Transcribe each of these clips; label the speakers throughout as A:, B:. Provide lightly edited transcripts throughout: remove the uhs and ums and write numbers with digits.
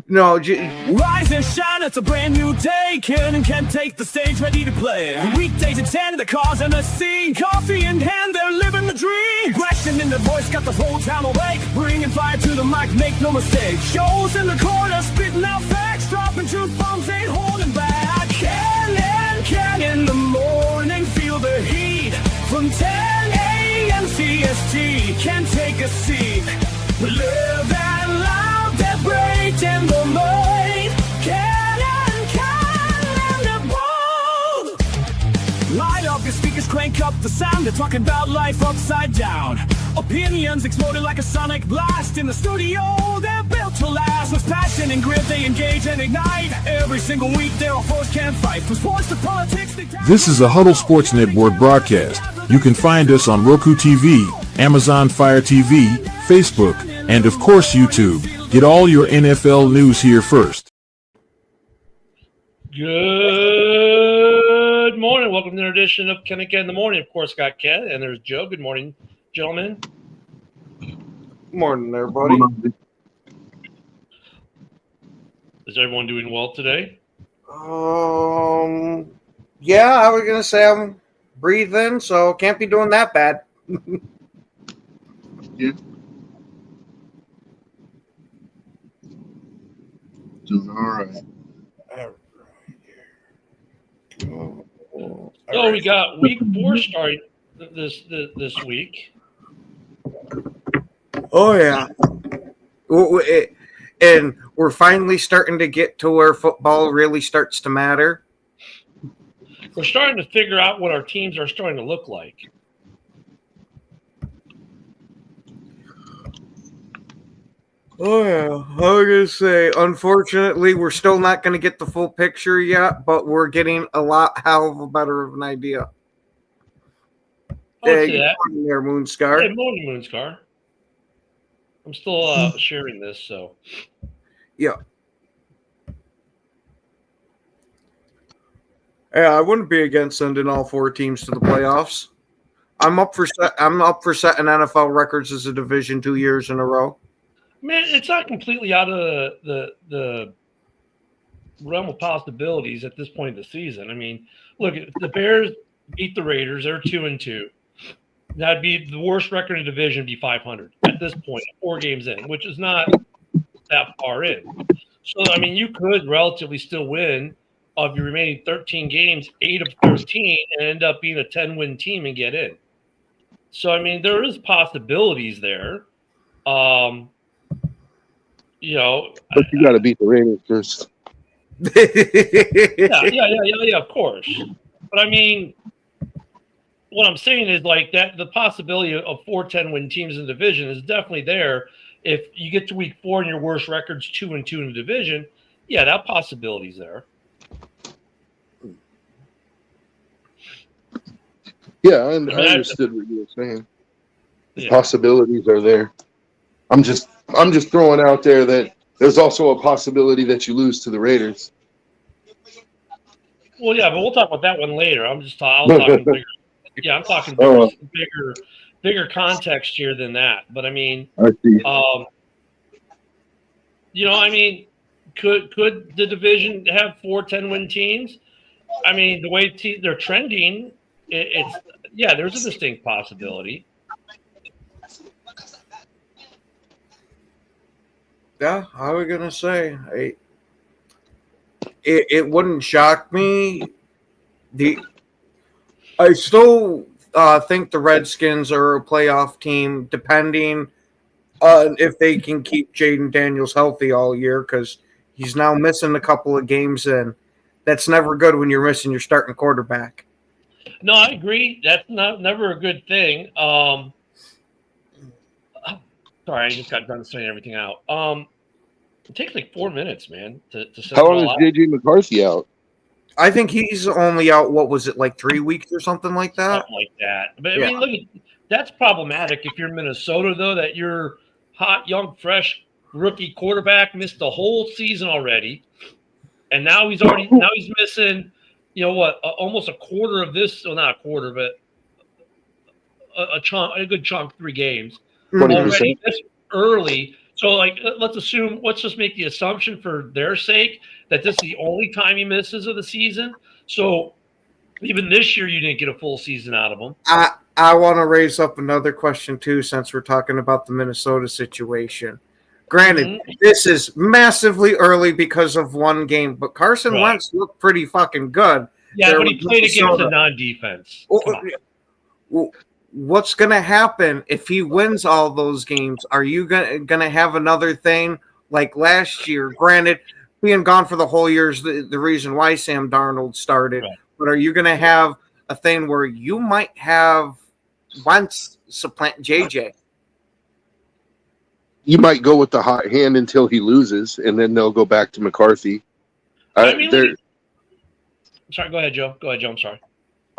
A: No,
B: Rise and shine, it's a brand new day. Ken can take the stage, ready to play. Weekdays at 10, the cars and the scene. Coffee in hand, they're living the dream. Question in the voice, got the whole town awake. Bringing fire to the mic, make no mistake. Shows in the corner, spitting out facts. Dropping truth bombs, ain't holding back. Ken in the morning, feel the heat. From 10 a.m. CST, can take a seat. We live and loud, that break in the mind. Ken and the bold. Light up your speakers, crank up the sound. They're talking about life upside down. Opinions exploding like a sonic blast. In the studio, they're built to last. With passion and grit, they engage and ignite. Every single week, they're all force can fight. From sports to politics,
C: This is a Huddle Sports Network broadcast. You can find us on Roku TV, Amazon Fire TV, Facebook, and of course YouTube. Get all your NFL news here first.
D: Good morning. Welcome to another edition of Ken and Ken in the Morning. Of course, got Ken, and there's Joe. Good morning, gentlemen.
A: Good morning, everybody.
D: Is everyone doing well today?
A: Yeah, I was gonna say I'm breathing, so can't be doing that bad.
E: Yeah. Doing all right.
D: So we got week 4 starting this week.
A: Oh yeah, and we're finally starting to get to where football really starts to matter.
D: We're starting to figure out what our teams are starting to look like.
A: Oh yeah, I was gonna say, unfortunately, we're still not gonna get the full picture yet, but we're getting a lot hell of a better of an idea.
D: I'll see
A: Good
D: that.
A: morning there, Moonscar.
D: Hey, morning, Moonscar. I'm still sharing this, so.
A: Yeah. Yeah, I wouldn't be against sending all 4 teams to the playoffs. I'm up for setting NFL records as a division 2 years in a row.
D: Man, it's not completely out of the realm of possibilities at this point of the season. I mean, look, if the Bears beat the Raiders, they're 2-2. That'd be the worst record in the division, be 500 at this point, 4 games in, which is not that far in. So, I mean, you could relatively still win of your remaining 13 games, 8 of 13, and end up being a 10-win team and get in. So, I mean, there is possibilities there. You know,
E: But you got to beat the Raiders first.
D: yeah, of course. But I mean, what I'm saying is like that the possibility of 4 10-win teams in the division is definitely there. If you get to week 4 and your worst record's 2-2 in the division, yeah, that possibility's there.
E: Yeah, I understood what you were saying. The possibilities are there. I'm just throwing out there that there's also a possibility that you lose to the Raiders.
D: Well, yeah, but we'll talk about that one later. I'm talking bigger. Yeah, I'm talking bigger context here than that. But I mean,
E: I see.
D: You know, I mean, could the division have 4 10-win teams? I mean, the way they're trending, there's a distinct possibility.
A: Yeah, I was gonna say it wouldn't shock me. I still think the Redskins are a playoff team, depending on if they can keep Jaden Daniels healthy all year, because he's now missing a couple of games, and that's never good when you're missing your starting quarterback.
D: No, I agree. That's never a good thing. Sorry, I just got done saying everything out. It takes like 4 minutes, man, to set
E: How
D: it
E: long
D: all
E: is
D: out.
E: JJ McCarthy out?
A: I think he's only out, what was it, like 3 weeks or something like that?
D: Something like that. But I
A: Yeah.
D: mean, look, that's problematic if you're Minnesota, though, that your hot, young, fresh rookie quarterback missed the whole season already, and now he's missing, you know what, almost a quarter of this. Well, not a quarter, but a good chunk, 3 games
E: 20%.
D: already this early So, like, let's just make the assumption for their sake that this is the only time he misses of the season. So, even this year, you didn't get a full season out of him.
A: I want to raise up another question, too, since we're talking about the Minnesota situation. Granted, this is massively early because of one game, but Carson Wentz looked pretty fucking good.
D: Yeah, but he played against a non-defense.
A: What's going to happen if he wins all those games? Are you going to have another thing like last year? Granted, being gone for the whole year is the reason why Sam Darnold started. Right. But are you going to have a thing where you might have Wentz supplant JJ?
E: You might go with the hot hand until he loses, and then they'll go back to McCarthy.
D: Sorry, go ahead, Joe. I'm sorry.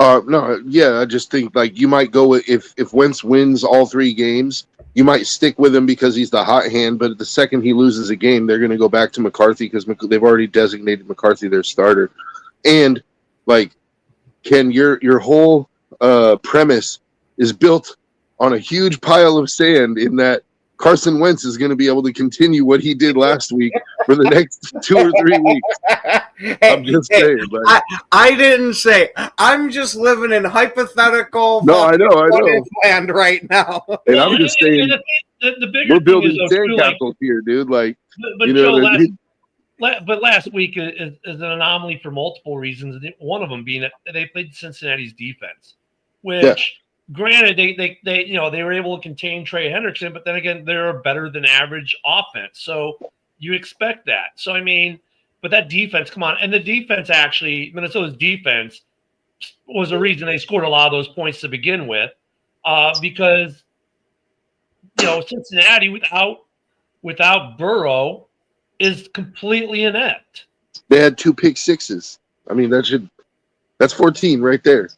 E: No, yeah, I just think like you might go with if Wentz wins all 3 games, you might stick with him because he's the hot hand. But the second he loses a game, they're going to go back to McCarthy because they've already designated McCarthy their starter. And like, Ken, your whole premise is built on a huge pile of sand in that Carson Wentz is going to be able to continue what he did last week for the next 2 or 3 weeks. I'm just saying. Like,
A: I didn't say. I'm just living in hypothetical.
E: No, I know.
A: Land right now.
E: And I'm just saying,
D: the bigger
E: we're building
D: sandcastles
E: like, here, dude. Like,
D: but
E: you know,
D: but last week is an anomaly for multiple reasons. One of them being that they played Cincinnati's defense, which. Granted, they were able to contain Trey Hendrickson, but then again, they're a better than average offense. So you expect that. So, I mean, but that defense, come on. And the defense actually, Minnesota's defense was the reason they scored a lot of those points to begin with because, Cincinnati without Burrow is completely inept.
E: They had 2 pick sixes. I mean, that's 14 right there.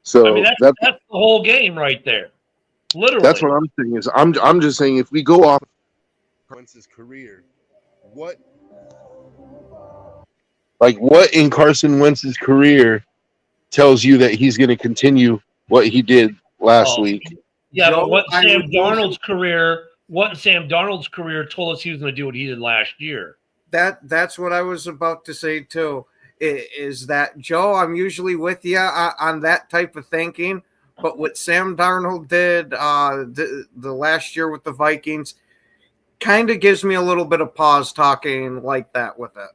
E: So
D: I mean, that's the whole game right there. Literally.
E: That's what I'm saying is I'm just saying if we go off Wentz's career, what in Carson Wentz's career tells you that he's going to continue what he did last week?
D: Yeah, but what in Sam Darnold's career told us he was going to do what he did last year.
A: That's what I was about to say too. Is that, Joe, I'm usually with you on that type of thinking, but what Sam Darnold did the last year with the Vikings kind of gives me a little bit of pause talking like that with it.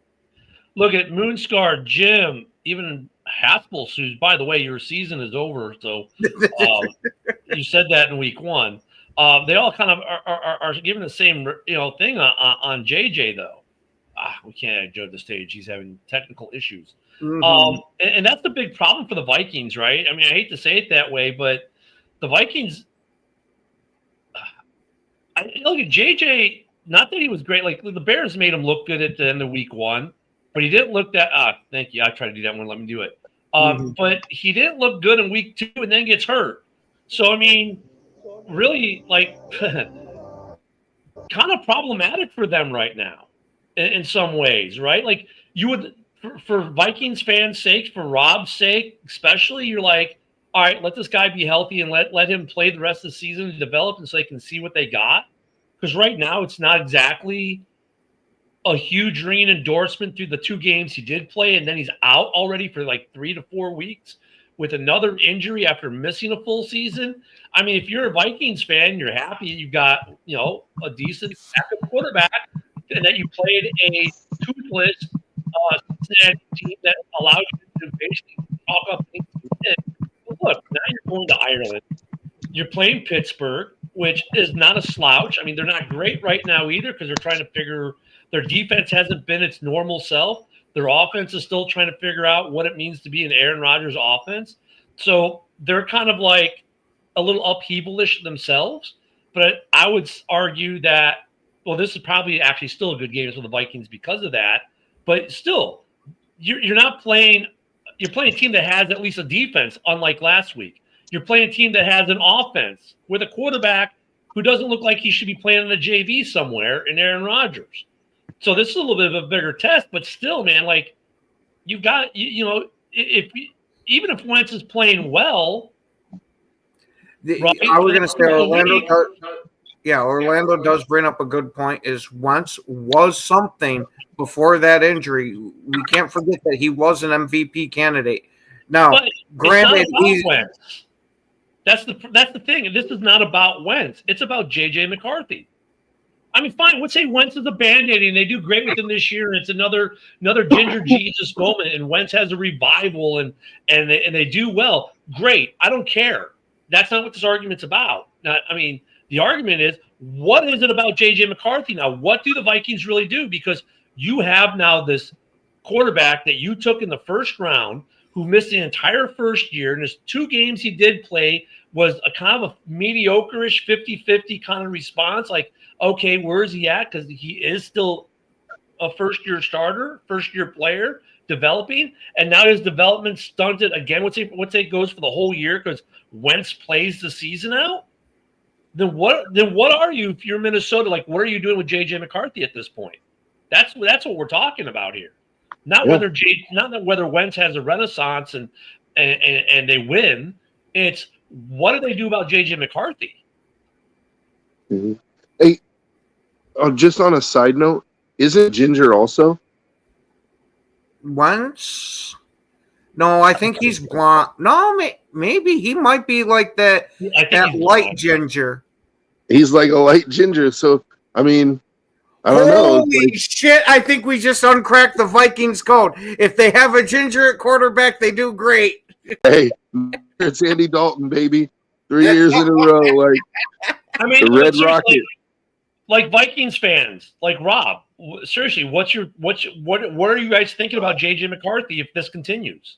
D: Look at Moonscar, Jim, even Haspel, who's, by the way, your season is over, so you said that in week 1. They all kind of are giving the same thing on JJ, though. We can't add Joe to the stage. He's having technical issues. Mm-hmm. And that's the big problem for the Vikings, right? I mean, I hate to say it that way, but the Vikings, look at JJ, not that he was great. Like, the Bears made him look good at the end of week 1, but he didn't look that – thank you. I tried to do that one. Let me do it. But he didn't look good in week 2 and then gets hurt. So, I mean, really, like, kind of problematic for them right now. In some ways, right? Like you would, for Vikings fans' sake, for Rob's sake, especially, you're like, all right, let this guy be healthy and let him play the rest of the season and develop, and so they can see what they got. Because right now, it's not exactly a huge ring endorsement through the 2 games he did play, and then he's out already for like 3 to 4 weeks with another injury after missing a full season. I mean, if you're a Vikings fan, you're happy you got a decent backup quarterback. And that you played a toothless Cincinnati team that allows you to basically talk up things. But look, now you're going to Ireland. You're playing Pittsburgh, which is not a slouch. I mean, they're not great right now either because they're trying to figure – their defense hasn't been its normal self. Their offense is still trying to figure out what it means to be an Aaron Rodgers offense. So they're kind of like a little upheavalish themselves. But I would argue that well, this is probably actually still a good game for the Vikings because of that. But still, you're not playing – you're playing a team that has at least a defense, unlike last week. You're playing a team that has an offense with a quarterback who doesn't look like he should be playing in the JV somewhere in Aaron Rodgers. So this is a little bit of a bigger test, but still, man, like you've got – even if Wentz is playing well –
A: I was going to say Orlando – Yeah, Orlando does bring up a good point. Is Wentz was something before that injury. We can't forget that he was an MVP candidate. Now,
D: But
A: granted,
D: it's not
A: he's
D: about Wentz. That's the thing. This is not about Wentz. It's about J.J. McCarthy. I mean, fine. Let's say Wentz is a band-aid and they do great with him this year, and it's another Ginger Jesus moment, and Wentz has a revival and they do well. Great. I don't care. That's not what this argument's about. Now, I mean, the argument is, what is it about J.J. McCarthy now? What do the Vikings really do? Because you have now this quarterback that you took in the first round who missed the entire first year, and his 2 games he did play was a kind of a mediocre-ish 50-50 kind of response. Like, okay, where is he at? Because he is still a first-year starter, first-year player, developing, and now his development stunted again. Let's say it goes for the whole year because Wentz plays the season out. Then what are you if you're Minnesota? Like, what are you doing with J.J. McCarthy at this point? That's what we're talking about here. Not whether Wentz has a renaissance and they win. It's what do they do about J.J. McCarthy?
E: Mm-hmm. Hey, just on a side note, isn't Ginger also?
A: Wentz. No, I think he's blonde. No, maybe he might be like that light ginger.
E: He's like a light ginger. So, I mean, I don't know.
A: Holy shit, I think we just uncracked the Vikings code. If they have a ginger at quarterback, they do great.
E: Hey, it's Andy Dalton, baby. 3 years in a row. Like,
D: I mean,
E: the Red Rocket.
D: Like Vikings fans, like Rob, seriously, what are you guys thinking about J.J. McCarthy if this continues?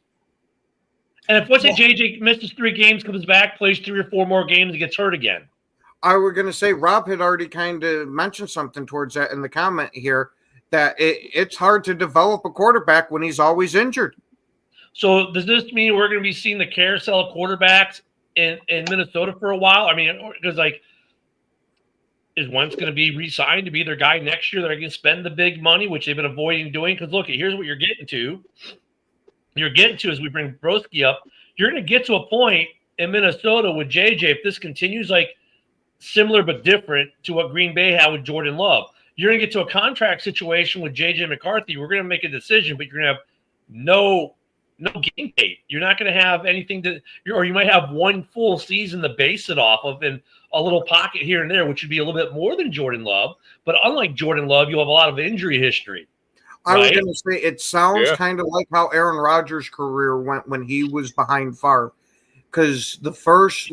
D: And if J.J. misses 3 games, comes back, plays 3 or 4 more games, and gets hurt again?
A: I was going to say, Rob had already kind of mentioned something towards that in the comment here, that it's hard to develop a quarterback when he's always injured.
D: So does this mean we're going to be seeing the carousel of quarterbacks in Minnesota for a while? I mean, because like, is Wentz going to be re-signed to be their guy next year? They're going to spend the big money, which they've been avoiding doing. Because look, here's what you're getting to. As we bring Broski up, you're going to get to a point in Minnesota with JJ, if this continues like similar but different to what Green Bay had with Jordan Love. You're going to get to a contract situation with JJ McCarthy. We're going to make a decision, but you're going to have no game date. You're not going to have anything or you might have one full season to base it off of and a little pocket here and there, which would be a little bit more than Jordan Love. But unlike Jordan Love, you'll have a lot of injury history.
A: I was going to say, it sounds kind of like how Aaron Rodgers' career went when he was behind Favre. Because the first,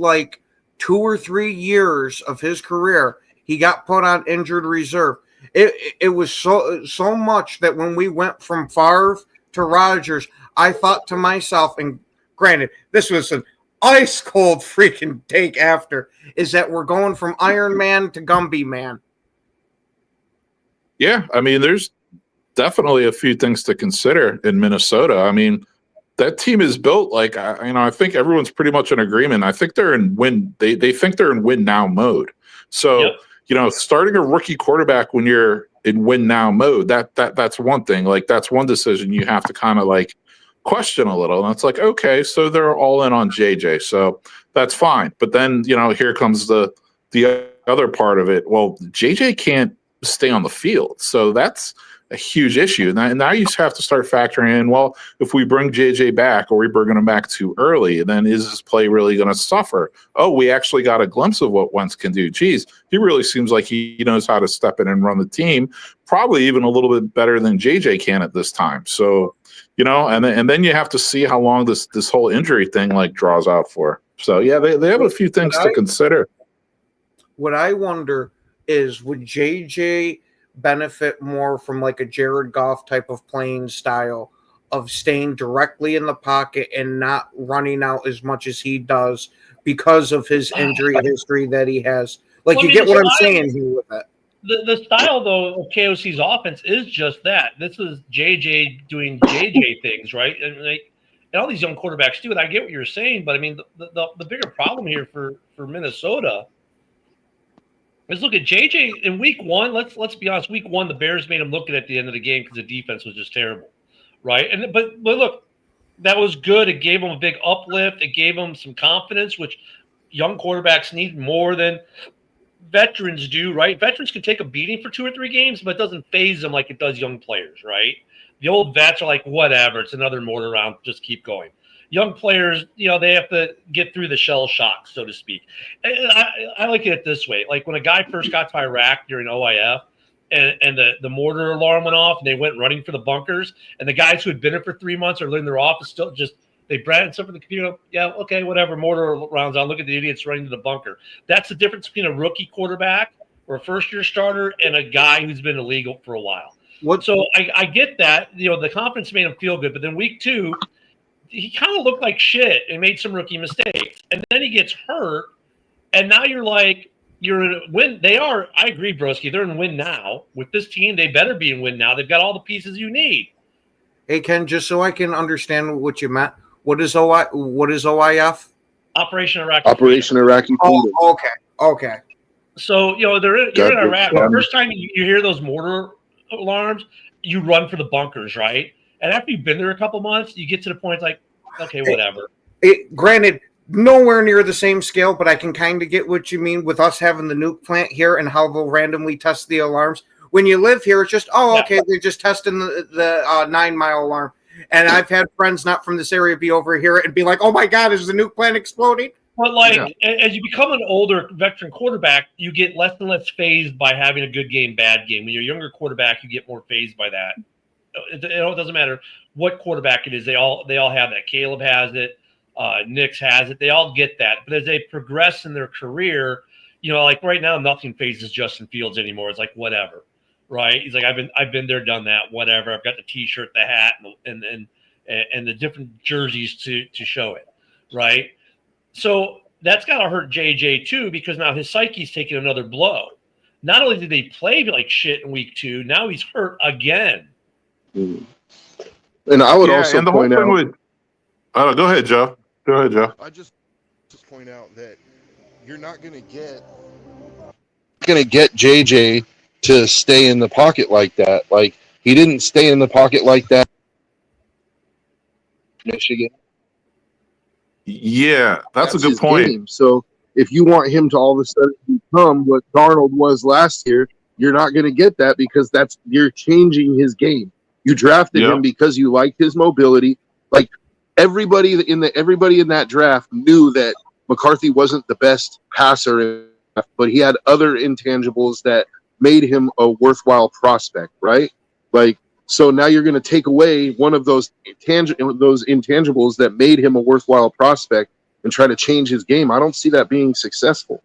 A: 2 or 3 years of his career, he got put on injured reserve. It was so much that when we went from Favre to Rodgers, I thought to myself, and granted, this was an ice cold freaking take after, is that we're going from Iron Man to Gumby Man.
F: Yeah, I mean, there's definitely a few things to consider in Minnesota. I mean, that team is built I think everyone's pretty much in agreement. I think they're in win. They think they're in win now mode. So, starting a rookie quarterback when you're in win now mode, that's one thing. That's one decision you have to kind of question a little. And it's okay, so they're all in on JJ. So that's fine. But then, here comes the other part of it. Well, JJ can't stay on the field. So that's a huge issue. And now you have to start factoring in, well, if we bring JJ back or we bring him back too early, then is his play really going to suffer? Oh, we actually got a glimpse of what Wentz can do. Geez, he really seems like he knows how to step in and run the team, probably even a little bit better than JJ can at this time. So, and then you have to see how long this whole injury thing draws out for. So, yeah, they have a few things to consider.
A: What I wonder is, would JJ benefit more from a Jared Goff type of playing style of staying directly in the pocket and not running out as much as he does because of his injury history that he has? You get what I'm saying here with that.
D: The style, though, of KOC's offense is just that. This is JJ doing JJ things, right? And all these young quarterbacks do it. I get what you're saying, but I mean, the bigger problem here for Minnesota is, look at JJ in week 1. Let's be honest. Week 1, the Bears made him look at the end of the game because the defense was just terrible, right? But look, that was good. It gave him a big uplift. It gave him some confidence, which young quarterbacks need more than veterans do, right? Veterans can take a beating for 2 or 3 games, but it doesn't phase them like it does young players, right? The old vets are like, whatever, it's another mortar round, just keep going. Young players, they have to get through the shell shock, so to speak. And I look at it this way. Like when a guy first got to Iraq during OIF and the mortar alarm went off and they went running for the bunkers, and the guys who had been there for 3 months or in their office still just they brand stuff in the computer. Yeah, okay, whatever. Mortar rounds on. Look at the idiots running to the bunker. That's the difference between a rookie quarterback or a first-year starter and a guy who's been illegal for a while. So I get that. The confidence made him feel good. But then week 2, he kind of looked like shit and made some rookie mistakes. And then he gets hurt. And now you're like, you're in a win. They are. I agree, Broski. They're in win now. With this team, they better be in win now. They've got all the pieces you need.
A: Hey, Ken, just so I can understand what you meant. What is OIF?
D: Operation Iraqi.
E: Operation Iraqi Freedom.
A: Oh, okay.
D: So, you're in Iraq. The first time you hear those mortar alarms, you run for the bunkers, right? And after you've been there a couple months, you get to the point it's like, okay, whatever.
A: Granted, nowhere near the same scale, but I can kind of get what you mean with us having the nuke plant here and how they'll randomly test the alarms. When you live here, it's just, okay, they're just testing the 9 mile alarm. And I've had friends not from this area be over here and be like, oh my God, is the nuke plant exploding?
D: But as you become an older veteran quarterback, you get less and less phased by having a good game, bad game. When you're a younger quarterback, you get more phased by that. It doesn't matter what quarterback it is. They all have that. Caleb has it. Nix has it. They all get that. But as they progress in their career, like right now, nothing phases Justin Fields anymore. It's like, whatever. Right? He's like, I've been there, done that, whatever. I've got the T-shirt, the hat, and the different jerseys to show it, right? So that's got to hurt JJ too, because now his psyche's taking another blow. Not only did they play like shit in week 2, now he's hurt again.
E: And I would also point out.
F: Go ahead, Joe.
G: I just point out that you're not going to
E: get JJ to stay in the pocket like that. Like, he didn't stay in the pocket like that. Michigan.
F: Yeah, that's a good point.
E: Game. So if you want him to all of a sudden become what Darnold was last year, you're not going to get that, because you're changing his game. You drafted him because you liked his mobility. Like, everybody in that draft knew that McCarthy wasn't the best passer, but he had other intangibles that made him a worthwhile prospect, right? Like, so now you're going to take away one of those intangibles that made him a worthwhile prospect and try to change his game. I don't see that being successful.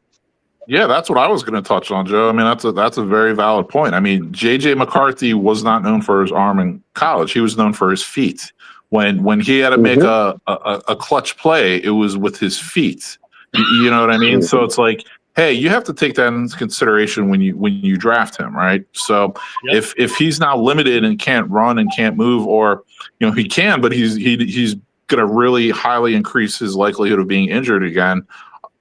F: Yeah, that's what I was going to touch on, Joe. I mean, that's a very valid point. I mean, J.J. McCarthy was not known for his arm in college. He was known for his feet. When he had to make a clutch play, it was with his feet. You know what I mean? So it's like, hey, you have to take that into consideration when you draft him, right? So if he's now limited and can't run and can't move, or he can, but he's going to really highly increase his likelihood of being injured again.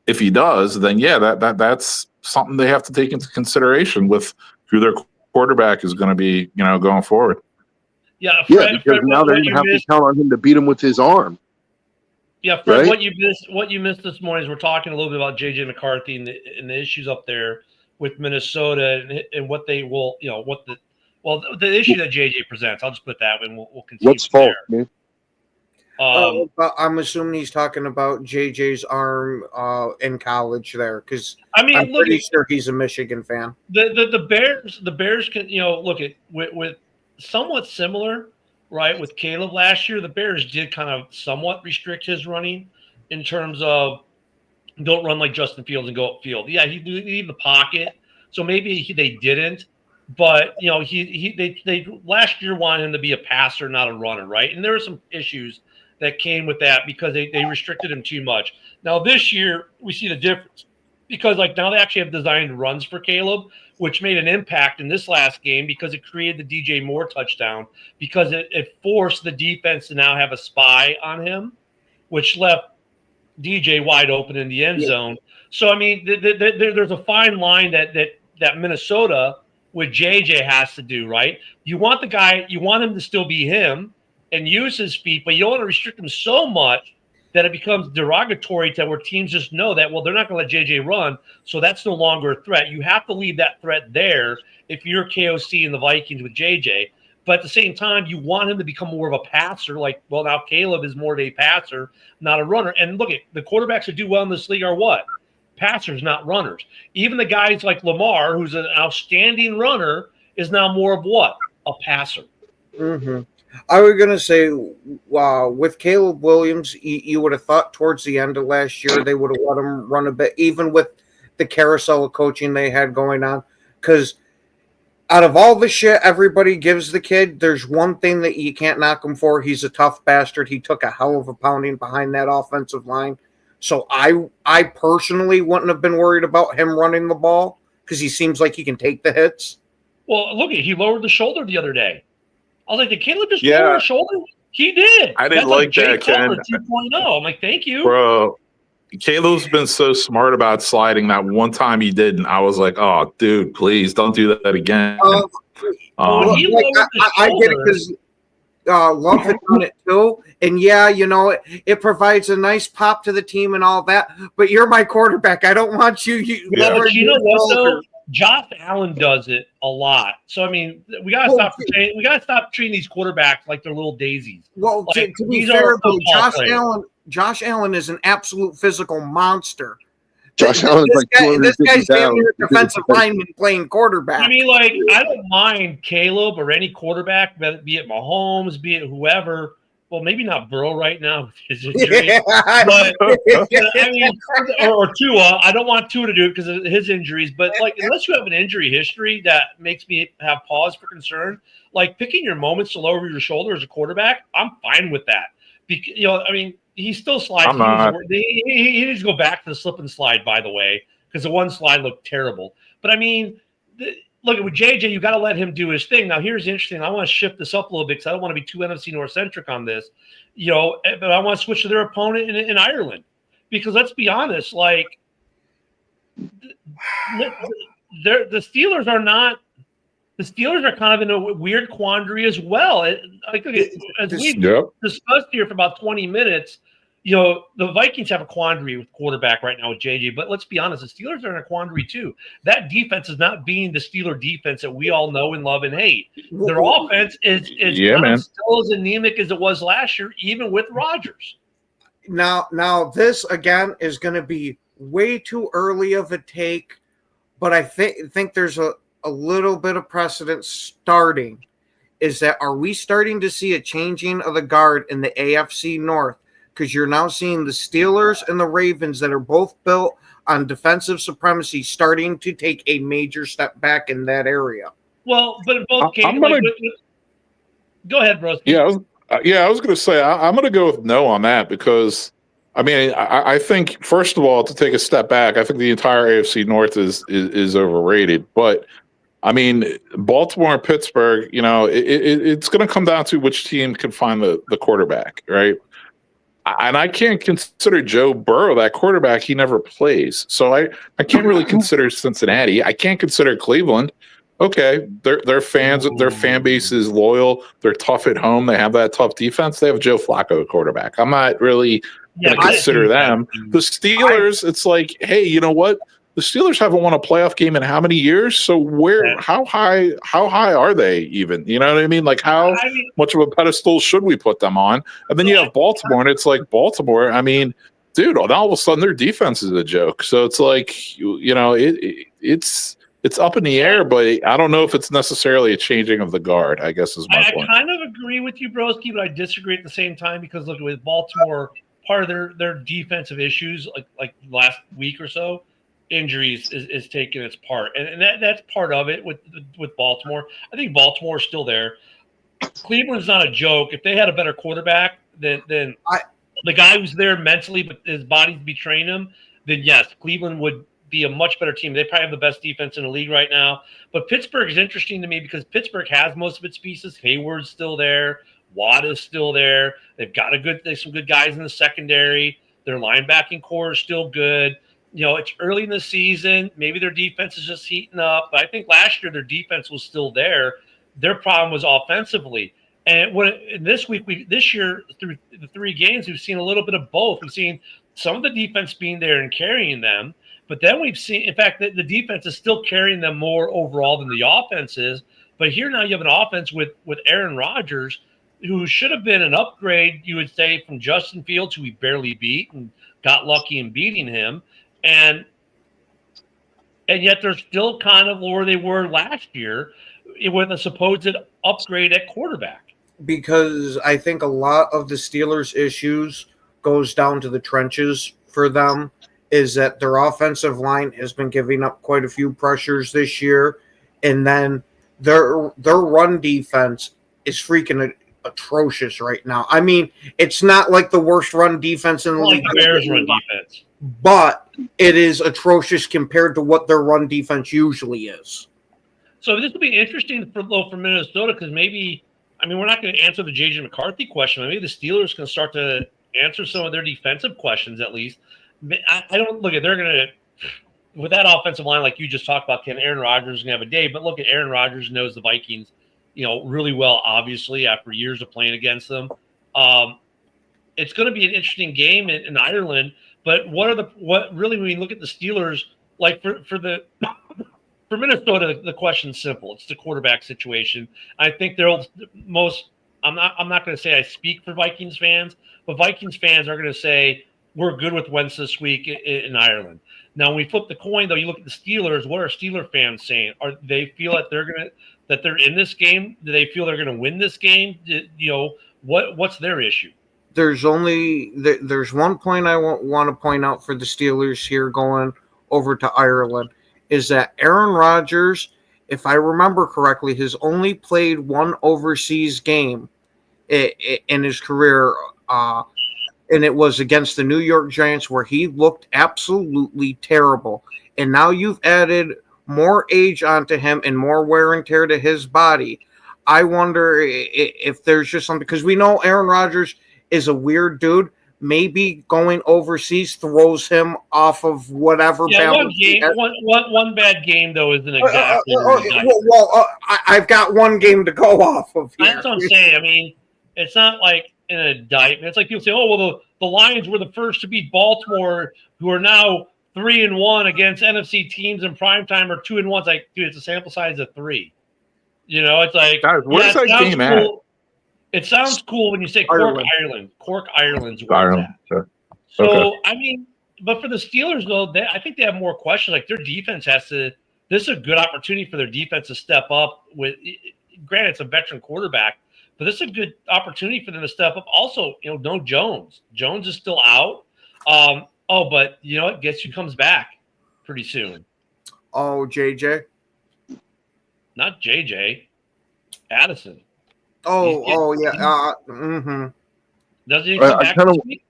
F: If he does, then that's something they have to take into consideration with who their quarterback is going to be, going forward.
D: Yeah,
E: Fred, because now they're going to have to count on him to beat him with his arm.
D: Yeah, Fred, what you missed this morning is we're talking a little bit about J.J. McCarthy and the issues up there with Minnesota and what they will, the issue that J.J. presents. I'll just put that and we'll continue.
E: What's fault, man?
A: I'm assuming he's talking about JJ's arm in college there, because I'm
D: look,
A: pretty sure he's a Michigan fan.
D: The Bears can look at with somewhat similar. Right, with Caleb last year, the Bears did kind of somewhat restrict his running in terms of don't run like Justin Fields and go upfield. Yeah, he leave the pocket, so maybe they didn't. But they last year wanted him to be a passer, not a runner, right? And there were some issues that came with that because they restricted him too much. Now this year we see the difference because now they actually have designed runs for Caleb, which made an impact in this last game because it created the DJ Moore touchdown, because it forced the defense to now have a spy on him, which left DJ wide open in the end zone. So, there's a fine line that Minnesota with JJ has to do, right? You want him to still be him and use his feet, but you don't want to restrict him so much that it becomes derogatory to where teams just know that, well, they're not going to let JJ run, so that's no longer a threat. You have to leave that threat there if you're KOC and the Vikings with JJ. But at the same time, you want him to become more of a passer. Like, well, now Caleb is more of a passer, not a runner. And look, the quarterbacks that do well in this league are what? Passers, not runners. Even the guys like Lamar, who's an outstanding runner, is now more of what? A passer.
A: Mm-hmm. I was going to say, with Caleb Williams, you would have thought towards the end of last year they would have let him run a bit, even with the carousel of coaching they had going on. Because out of all the shit everybody gives the kid, there's one thing that you can't knock him for. He's a tough bastard. He took a hell of a pounding behind that offensive line. So I personally wouldn't have been worried about him running the ball because he seems like he can take the hits.
D: Well, look, he lowered the shoulder the other day. I was like, did Caleb just lower his shoulder? He did.
F: I didn't like that, Ken.
D: 2.0. I'm like, thank you.
F: Bro, Caleb's been so smart about sliding that one time he did, and I was like, oh, dude, please don't do that again.
D: When he lowered the
A: I get it
D: shoulder-
A: because Love had done it too. And yeah, you know, it provides a nice pop to the team and all that. But you're my quarterback. I don't want you.
F: Yeah.
D: But you know what though? Josh Allen does it a lot. So I mean, we gotta stop treating these quarterbacks like they're little daisies.
A: Well,
D: Like,
A: to be
D: these are
A: fair, though,
D: football players.
A: Josh Allen is an absolute physical monster.
E: Josh Allen's like
A: This
E: 250
A: guy's damn near a
E: pounds.
A: defensive lineman playing quarterback.
D: I mean, like, I don't mind Caleb or any quarterback, be it Mahomes, be it whoever. Well, maybe not Burrow right now with his injury.
A: Yeah.
D: But I mean, or Tua. I don't want Tua to do it because of his injuries. But like, unless you have an injury history that makes me have pause for concern, like picking your moments to lower your shoulder as a quarterback, I'm fine with that. Because, you know, I mean, he still slides.
F: I'm not.
D: He needs to go back to the slip and slide, by the way, because the one slide looked terrible. But I mean, look, with JJ, you got to let him do his thing. Now, here's interesting. I want to shift this up a little bit because I don't want to be too NFC North centric on this, you know. But I want to switch to their opponent in Ireland, because let's be honest, like the Steelers are not. The Steelers are kind of in a weird quandary as well. As we've discussed here for about 20 minutes, you know, the Vikings have a quandary with quarterback right now with JJ. But let's be honest, the Steelers are in a quandary too. That defense is not being the Steeler defense that we all know and love and hate. Their offense is still as anemic as it was last year, even with Rodgers.
A: Now this again is going to be way too early of a take, but I think there's a little bit of precedent starting. Is that, are we starting to see a changing of the guard in the AFC North? Because you're now seeing the Steelers and the Ravens that are both built on defensive supremacy starting to take a major step back in that area.
D: Well, but in both cases, go ahead, bro.
F: Yeah, I was going to say I'm going to go with no on that because, I mean, I think first of all, to take a step back, I think the entire AFC North is overrated. But I mean, Baltimore and Pittsburgh, you know, it's going to come down to which team can find the quarterback, right? And I can't consider Joe Burrow that quarterback. He never plays. So I can't really consider Cincinnati. I can't consider Cleveland. Okay, their fans, their fan base is loyal. They're tough at home. They have that tough defense. They have Joe Flacco at quarterback. I'm not really going to consider them. The Steelers, it's like, hey, you know what? The Steelers haven't won a playoff game in how many years? So how high are they even? You know what I mean? Like how much of a pedestal should we put them on? And then you have Baltimore, and it's like Baltimore. I mean, dude, all of a sudden their defense is a joke. So it's like, you know, it's up in the air, but I don't know if it's necessarily a changing of the guard, I guess is my point.
D: I kind of agree with you, Broski, but I disagree at the same time because look, with Baltimore, part of their defensive issues, like last week or so, injuries is taking its part, and that's part of it with Baltimore. I think Baltimore is still there. Cleveland's not a joke. If they had a better quarterback than the guy who's there mentally, but his body's betraying him, then yes, Cleveland would be a much better team. They probably have the best defense in the league right now. But Pittsburgh is interesting to me because Pittsburgh has most of its pieces. Hayward's still there. Watt is still there. They've got some good guys in the secondary. Their linebacking core is still good. You know, it's early in the season. Maybe their defense is just heating up. But I think last year their defense was still there. Their problem was offensively. And this year through the 3 games, we've seen a little bit of both. We've seen some of the defense being there and carrying them, but then we've seen, in fact, the defense is still carrying them more overall than the offense is. But here now you have an offense with Aaron Rodgers, who should have been an upgrade, you would say, from Justin Fields, who we barely beat and got lucky in beating him, and yet they're still kind of where they were last year with a supposed upgrade at quarterback.
A: Because I think a lot of the Steelers' issues goes down to the trenches for them, is that their offensive line has been giving up quite a few pressures this year, and then their run defense is freaking atrocious right now. I mean, it's not like the worst run defense in the league.
D: Like Bears run defense.
A: But it is atrocious compared to what their run defense usually is.
D: So this will be interesting for Minnesota, because maybe, I mean, we're not going to answer the J.J. McCarthy question. Maybe the Steelers can start to answer some of their defensive questions at least. I don't look at, they're going to, with that offensive line, like you just talked about, Ken, Aaron Rodgers is going to have a day. But look at Aaron Rodgers, knows the Vikings, really well, obviously, after years of playing against them. It's going to be an interesting game in Ireland. But what really, when you look at the Steelers, like for Minnesota, the question's simple. It's the quarterback situation. I think I'm not going to say I speak for Vikings fans, but Vikings fans are going to say we're good with Wentz this week in Ireland. Now, when we flip the coin, though, you look at the Steelers. What are Steeler fans saying? Are they feel that they're in this game? Do they feel they're going to win this game? What's their issue?
A: There's one point I want to point out for the Steelers here going over to Ireland, is that Aaron Rodgers, if I remember correctly, has only played one overseas game in his career, and it was against the New York Giants, where he looked absolutely terrible. And now you've added more age onto him and more wear and tear to his body. I wonder if there's just something, because we know Aaron Rodgers is a weird dude. Maybe going overseas throws him off of whatever.
D: Yeah, one bad game though isn't exactly.
A: I've got one game to go off of here.
D: That's what I'm saying. I mean, it's not like an indictment. It's like people say, "Oh, well, the Lions were the first to beat Baltimore, who are now 3-1 against NFC teams in primetime, or 2-1." It's like, dude, it's a sample size of 3. It's like,
F: guys, where's that game
D: cool.
F: at?
D: It sounds cool when you say Cork, Ireland. Cork, Ireland's where
F: Ireland.
D: it's at.
F: Sure.
D: So,
F: Okay.
D: I mean, but for the Steelers, though, I think they have more questions. Like, their defense has to – this is a good opportunity for their defense to step up with – granted, it's a veteran quarterback, but this is a good opportunity for them to step up. Also, no Jones. Jones is still out. But you know what? Guess who comes back pretty soon?
A: Oh, JJ?
D: Not JJ. Addison.
A: Oh, yeah.
D: Doesn't he come back this week?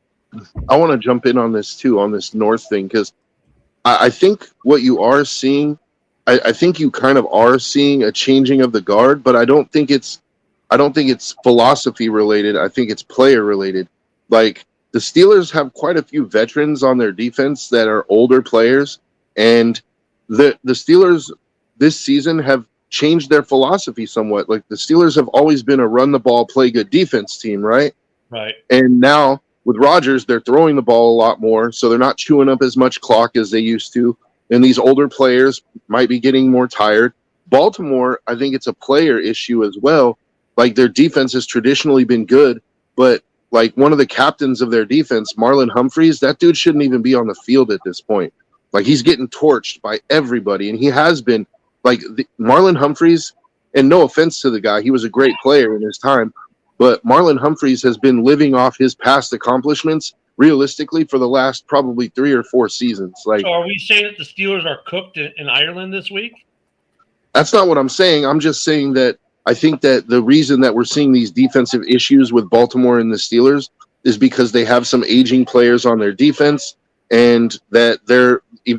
E: I want to jump in on this too, on this North thing, because I think what you are seeing, I think you kind of are seeing a changing of the guard, but I don't think it's philosophy related. I think it's player related. Like, the Steelers have quite a few veterans on their defense that are older players, and the Steelers this season have changed their philosophy somewhat. Like, the Steelers have always been a run the ball, play good defense team, right?
D: Right.
E: And now with Rodgers, they're throwing the ball a lot more, so they're not chewing up as much clock as they used to. And these older players might be getting more tired. Baltimore, I think it's a player issue as well. Like, their defense has traditionally been good, but like, one of the captains of their defense, Marlon Humphreys, that dude shouldn't even be on the field at this point. Like, he's getting torched by everybody, and he has been. Like, Marlon Humphreys, and no offense to the guy, he was a great player in his time, but Marlon Humphreys has been living off his past accomplishments realistically for the last probably 3 or 4 seasons. Like,
D: so are we saying that the Steelers are cooked in Ireland this week?
E: That's not what I'm saying. I'm just saying that I think that the reason that we're seeing these defensive issues with Baltimore and the Steelers is because they have some aging players on their defense, and that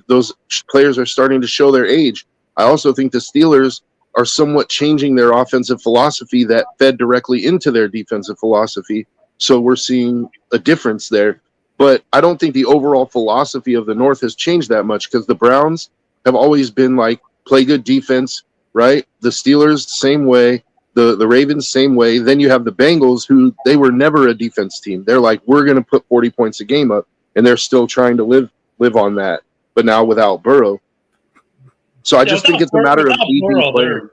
E: those players are starting to show their age. I also think the Steelers are somewhat changing their offensive philosophy that fed directly into their defensive philosophy. So we're seeing a difference there. But I don't think the overall philosophy of the North has changed that much, because the Browns have always been like, play good defense, right? The Steelers, same way. The Ravens, same way. Then you have the Bengals, who they were never a defense team. They're like, we're going to put 40 points a game up, and they're still trying to live on that. But now without Burrow, so I just think it's a matter of
D: Burrow,
E: players.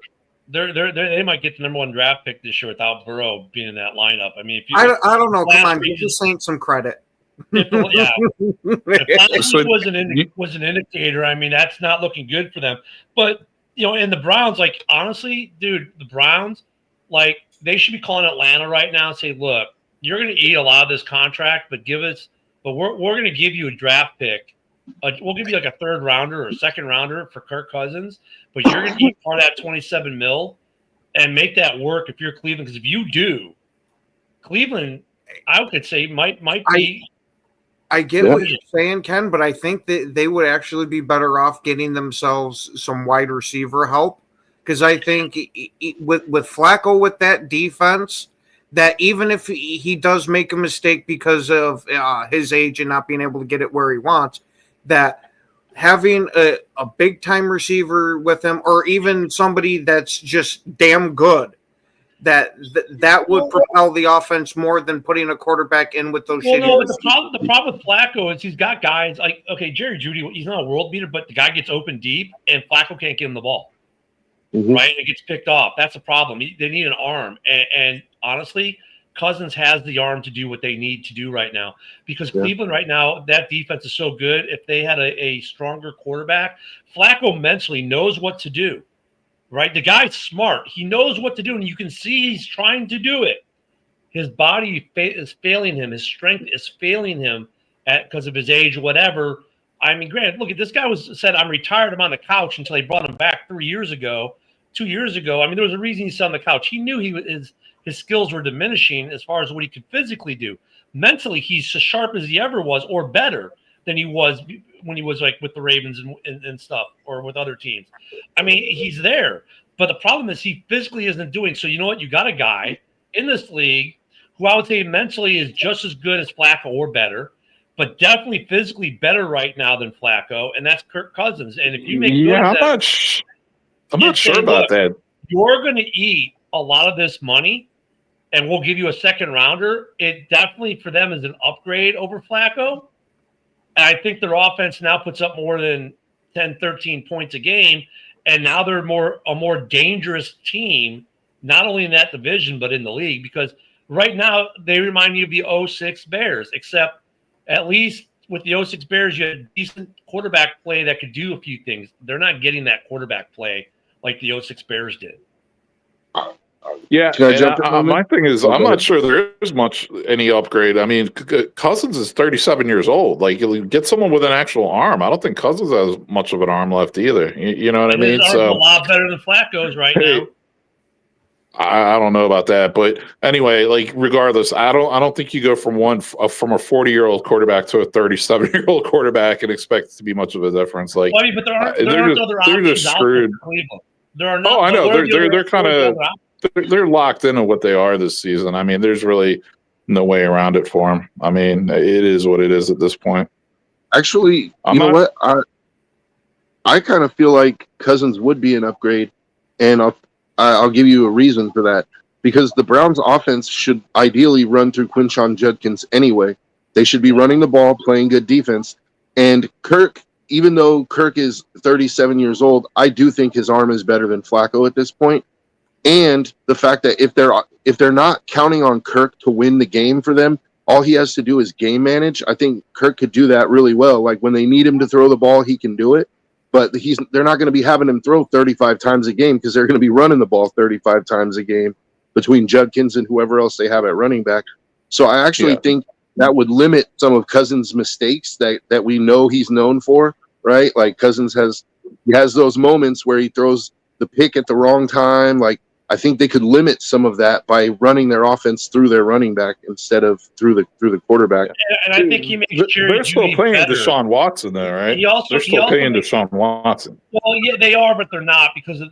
D: They might get the number 1 draft pick this year without Burrow being in that lineup. I mean, if you,
A: I don't know. Come on,
D: week-
A: give the Saints some credit.
D: if last week was an indicator, I mean, that's not looking good for them. But and the Browns, like, honestly, dude, the Browns, like, they should be calling Atlanta right now and say, look, you're going to eat a lot of this contract, but we're going to give you a draft pick. We'll give you like a 3rd rounder or a 2nd rounder for Kirk Cousins, but you're going to eat part of that $27 million and make that work if you're Cleveland. Because if you do, Cleveland, I could say might be.
A: I get what you're saying, Ken, but I think that they would actually be better off getting themselves some wide receiver help, because I think with Flacco with that defense, that even if he does make a mistake because of his age and not being able to get it where he wants, that having a big-time receiver with him, or even somebody that's just damn good, that would propel the offense more than putting a quarterback in with those shitty.
D: No, but the problem with Flacco is he's got guys like, okay, Jerry Jeudy, he's not a world beater, but the guy gets open deep, and Flacco can't give him the ball.
E: Mm-hmm.
D: Right? It gets picked off. That's a problem. They need an arm. And honestly, Cousins has the arm to do what they need to do right now, because Cleveland right now, that defense is so good. If they had a stronger quarterback, Flacco mentally knows what to do. Right? The guy's smart. He knows what to do, and you can see he's trying to do it. His body is failing him. His strength is failing him because of his age or whatever. I mean, granted, look, this guy said, I'm retired. I'm on the couch, until they brought him back 2 years ago. I mean, there was a reason he sat on the couch. He knew his skills were diminishing as far as what he could physically do. Mentally, he's as sharp as he ever was, or better than he was when he was like with the Ravens and stuff, or with other teams. I mean, he's there, but the problem is he physically isn't doing. So you know what? You got a guy in this league who I would say mentally is just as good as Flacco or better, but definitely physically better right now than Flacco, and that's Kirk Cousins. And if you make
F: I'm not sure about that.
D: You're going to eat a lot of this money, and we'll give you a 2nd rounder. It definitely for them is an upgrade over Flacco. And I think their offense now puts up more than 10, 13 points a game, and now they're a more dangerous team, not only in that division but in the league, because right now they remind me of the 06 Bears, except at least with the 06 Bears you had decent quarterback play that could do a few things. They're not getting that quarterback play like the 06 Bears did.
F: Yeah, my thing is, I'm not sure there is any upgrade. I mean, Cousins is 37 years old. Like, get someone with an actual arm. I don't think Cousins has much of an arm left either. You know what I mean?
D: His arm's a lot better than Flacco's right now.
F: I don't know about that, but anyway, like, regardless, I don't think you go from a 40-year-old quarterback to a 37-year-old quarterback and expect it to be much of a difference. Like,
D: well, I mean, but there aren't other options out there for Cleveland. There are not.
F: Oh, I know. They're kind of. They're locked into what they are this season. I mean, there's really no way around it for them. I mean, it is what it is at this point.
E: Actually, what? I kind of feel like Cousins would be an upgrade, and I'll give you a reason for that. Because the Browns' offense should ideally run through Quinshon Judkins anyway. They should be running the ball, playing good defense. And Kirk, even though Kirk is 37 years old, I do think his arm is better than Flacco at this point. And the fact that if they're not counting on Kirk to win the game for them, all he has to do is game manage. I think Kirk could do that really well. Like, when they need him to throw the ball, he can do it. But they're not going to be having him throw 35 times a game, because they're going to be running the ball 35 times a game between Judkins and whoever else they have at running back. So I actually think that would limit some of Cousins' mistakes that we know he's known for, right? Like, Cousins has those moments where he throws the pick at the wrong time. Like, I think they could limit some of that by running their offense through their running back instead of through the quarterback.
D: And I think he makes sure
F: they're still paying Deshaun Watson, though, right? They're still paying Deshaun Watson.
D: Well, yeah, they are, but they're not, because of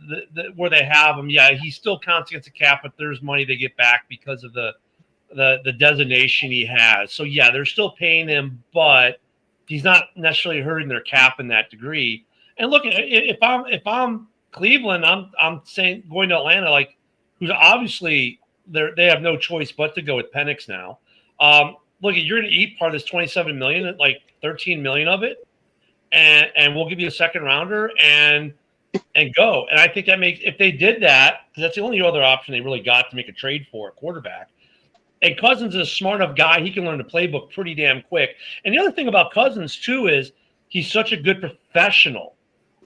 D: where they have him. Yeah, he still counts against the cap, but there's money they get back because of the designation he has. So yeah, they're still paying him, but he's not necessarily hurting their cap in that degree. And look, if I'm Cleveland, I'm saying going to Atlanta, like, who's obviously they have no choice but to go with Penix now. Look, you're going to eat part of this $27 million, like $13 million of it, and we'll give you a second rounder and go. And I think that makes, if they did that, because that's the only other option they really got to make a trade for a quarterback. And Cousins is a smart enough guy; he can learn the playbook pretty damn quick. And the other thing about Cousins too is he's such a good professional,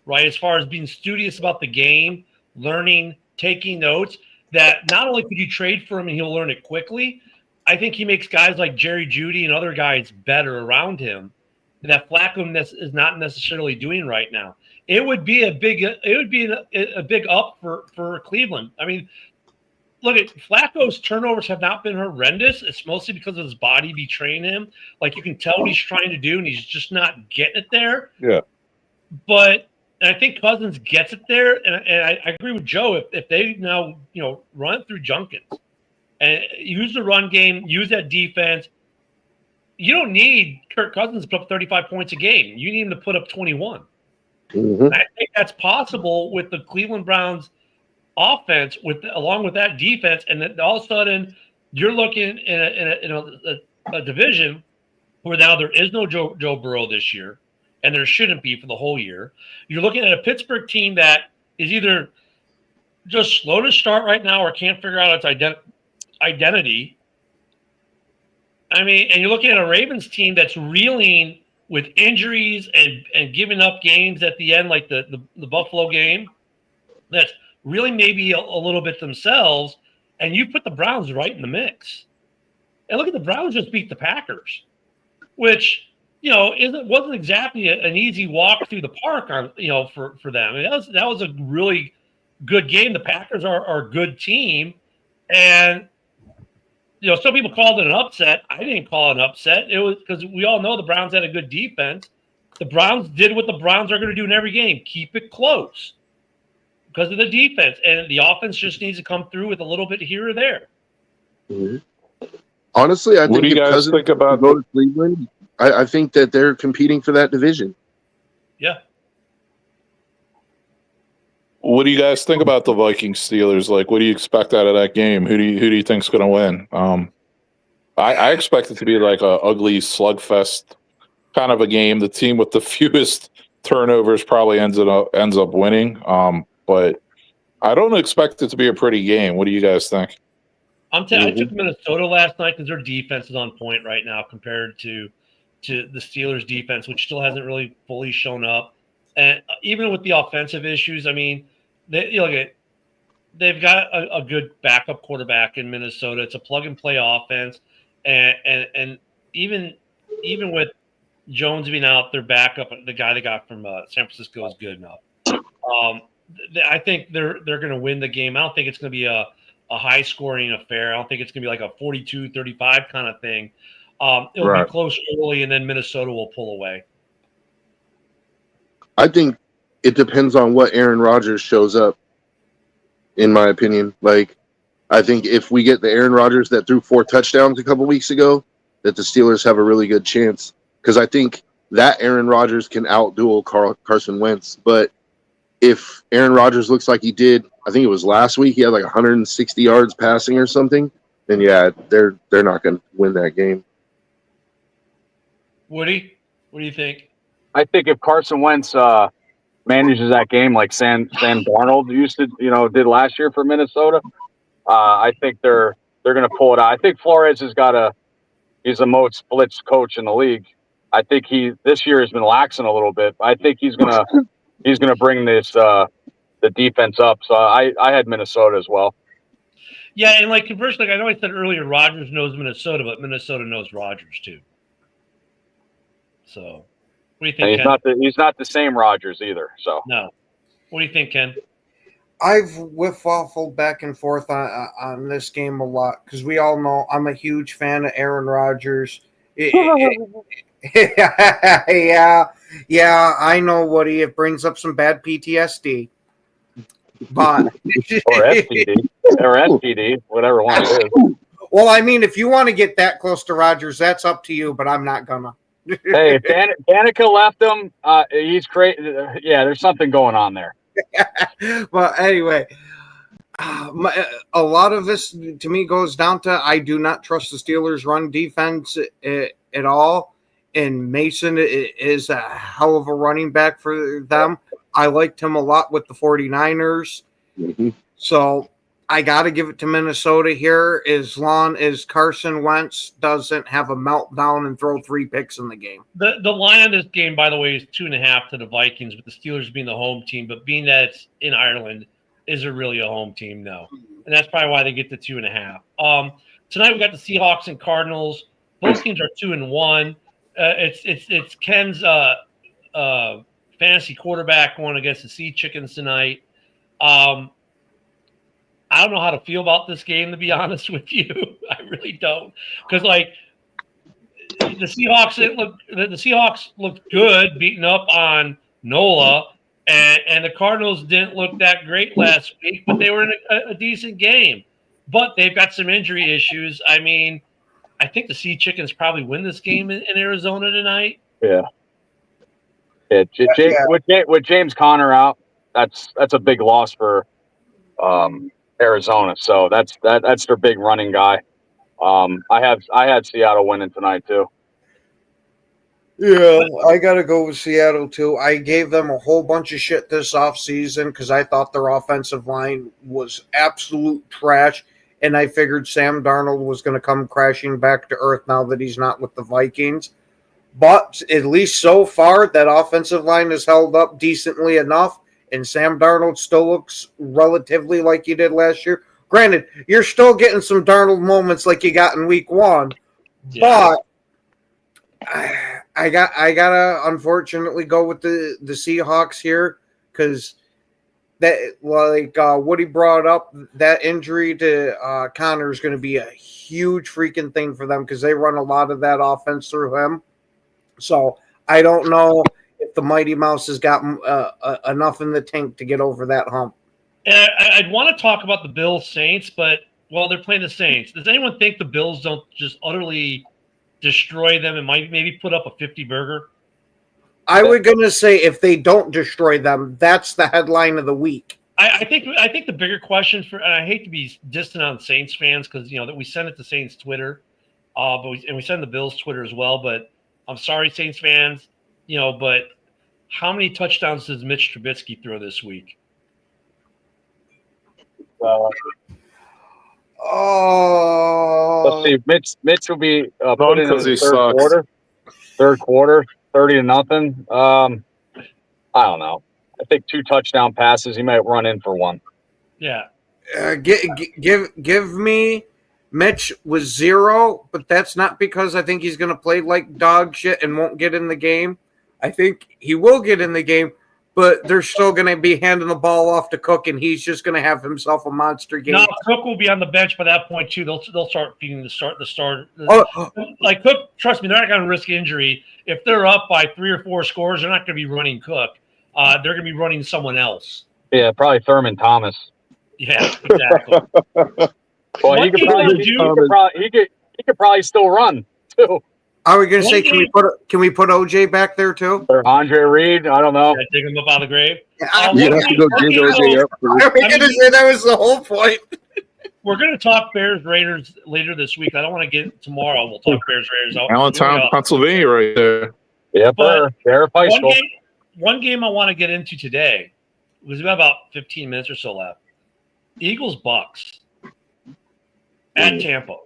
D: right? As far as being studious about the game, learning, taking notes. That not only could you trade for him and he'll learn it quickly, I think he makes guys like Jerry Jeudy and other guys better around him that Flacco is not necessarily doing right now. It would be a big up for Cleveland. I mean, look at Flacco's turnovers have not been horrendous. It's mostly because of his body betraying him. Like you can tell what he's trying to do, and he's just not getting it there.
F: Yeah.
D: But I think Cousins gets it there, and I agree with Joe. If they now run it through Junkins and use the run game, use that defense, you don't need Kirk Cousins to put up 35 points a game. You need him to put up 21.
E: Mm-hmm.
D: I think that's possible with the Cleveland Browns offense, along with that defense, and then all of a sudden you're looking in a division where now there is no Joe Burrow this year, and there shouldn't be for the whole year. You're looking at a Pittsburgh team that is either just slow to start right now or can't figure out its identity. I mean, and you're looking at a Ravens team that's reeling with injuries and giving up games at the end, like the Buffalo game, that's really maybe a little bit themselves, and you put the Browns right in the mix. And look at the Browns just beat the Packers, which wasn't exactly an easy walk through the park on for them. I mean, that was a really good game. The Packers are a good team, and some people called it an upset. I didn't call it an upset. It was because we all know the Browns had a good defense. The Browns did what the Browns are going to do in every game: keep it close because of the defense, and the offense just needs to come through with a little bit here or there.
E: Mm-hmm. Honestly, I
F: What
E: think
F: do you
E: if
F: guys
E: Cousins
F: think about
E: go to Cleveland, I think that they're competing for that division.
D: Yeah.
F: What do you guys think about the Vikings Steelers? Like, what do you expect out of that game? Who do you think's going to win? I expect it to be like a ugly slugfest kind of a game. The team with the fewest turnovers probably ends up winning. But I don't expect it to be a pretty game. What do you guys think?
D: I took Minnesota last night because their defense is on point right now compared to the Steelers' defense, which still hasn't really fully shown up. And even with the offensive issues, I mean, they've got a good backup quarterback in Minnesota. It's a plug-and-play offense. And even with Jones being out, their backup, the guy they got from San Francisco, is good enough. I think they're going to win the game. I don't think it's going to be a high-scoring affair. I don't think it's going to be like a 42-35 kind of thing. It'll be close early, and then Minnesota will pull away.
E: I think it depends on what Aaron Rodgers shows up, in my opinion. Like, I think if we get the Aaron Rodgers that threw 4 touchdowns a couple weeks ago, that the Steelers have a really good chance. Because I think that Aaron Rodgers can outduel Carson Wentz. But if Aaron Rodgers looks like he did, I think it was last week, he had like 160 yards passing or something, then yeah, they're not going to win that game.
D: Woody, what do you think?
H: I think if Carson Wentz manages that game like Sam Darnold did last year for Minnesota, I think they're going to pull it out. I think Flores he's the most blitzed coach in the league. I think this year has been laxing a little bit. I think he's gonna bring this the defense up. So I had Minnesota as well.
D: Yeah, and like conversely, I know I said earlier, Rodgers knows Minnesota, but Minnesota knows Rodgers too. So, what do you think, Ken?
H: He's not the same Rodgers either. So
D: no. What do you think, Ken?
A: I've waffled back and forth on this game a lot because we all know I'm a huge fan of Aaron Rodgers. Yeah, I know, Woody. It brings up some bad PTSD. But
H: or SPD, whatever one it is.
A: Well, I mean, if you want to get that close to Rodgers, that's up to you, but I'm not gonna.
H: Hey, if Danica left him, he's crazy. Yeah, there's something going on there.
A: Well, anyway, A lot of this to me goes down to I do not trust the Steelers' run defense at all. And Mason is a hell of a running back for them. I liked him a lot with the 49ers.
E: Mhm.
A: So I got to give it to Minnesota here as long as Carson Wentz doesn't have a meltdown and throw 3 picks in the game.
D: The line on this game, by the way, is 2.5 to the Vikings, with the Steelers being the home team. But being that it's in Ireland, is it really a home team? No. And that's probably why they get the 2.5. Tonight we got the Seahawks and Cardinals. Both teams are 2-1. It's Ken's fantasy quarterback going against the Sea Chickens tonight. I don't know how to feel about this game, to be honest with you. I really don't, because the Seahawks looked good beating up on NOLA, and the Cardinals didn't look that great last week, but they were in a decent game. But they've got some injury issues. I mean, I think the Sea Chickens probably win this game in Arizona tonight.
H: Yeah. With James Conner out, that's a big loss for Arizona. So that's their big running guy. I had Seattle winning tonight too.
A: Yeah, I got to go with Seattle too. I gave them a whole bunch of shit this offseason because I thought their offensive line was absolute trash, and I figured Sam Darnold was going to come crashing back to earth now that he's not with the Vikings. But at least so far, that offensive line has held up decently enough, and Sam Darnold still looks relatively like he did last year. Granted, you're still getting some Darnold moments like you got in week 1,
D: Yeah.
A: but I gotta unfortunately go with the Seahawks here because that, like Woody brought up, that injury to Connor is going to be a huge freaking thing for them because they run a lot of that offense through him. So I don't know if the Mighty Mouse has got enough in the tank to get over that hump.
D: And I'd want to talk about the Bills Saints, but they're playing the Saints. Does anyone think the Bills don't just utterly destroy them and might maybe put up a 50 burger?
A: I was going to say if they don't destroy them, that's the headline of the week.
D: I think the bigger question and I hate to be distant on Saints fans because that we send it to Saints Twitter, but we send the Bills Twitter as well. But I'm sorry, Saints fans, but how many touchdowns does Mitch Trubisky throw this week?
H: Let's see. Mitch will be put in
F: because he
H: his third
F: sucks.
H: quarter, 30-0. I don't know. I think 2 touchdown passes. He might run in for 1.
D: Yeah.
A: Give me Mitch with 0, but that's not because I think he's going to play like dog shit and won't get in the game. I think he will get in the game, but they're still going to be handing the ball off to Cook, and he's just going to have himself a monster game.
D: No, Cook will be on the bench by that point too. They'll start feeding the start.
A: Oh.
D: Like Cook, trust me, they're not going to risk injury. If they're up by 3 or 4 scores, they're not going to be running Cook. They're going to be running someone else.
H: Yeah, probably Thurman Thomas.
D: Yeah, exactly.
H: Well, he could probably still run too.
A: Are we going to say can we put OJ back there too?
H: Or Andre Reed? I don't know.
D: Dig him up out of the grave.
E: You have to go dig OJ up first.
A: Are we going to say that was the whole point?
D: We're going to talk Bears Raiders later this week. I don't want to get it tomorrow. We'll talk Bears Raiders.
F: Allentown, Pennsylvania, right there.
H: Yep, Sheriff High School.
D: One game I want to get into today was about 15 minutes or so left. Eagles Bucks at Tampa.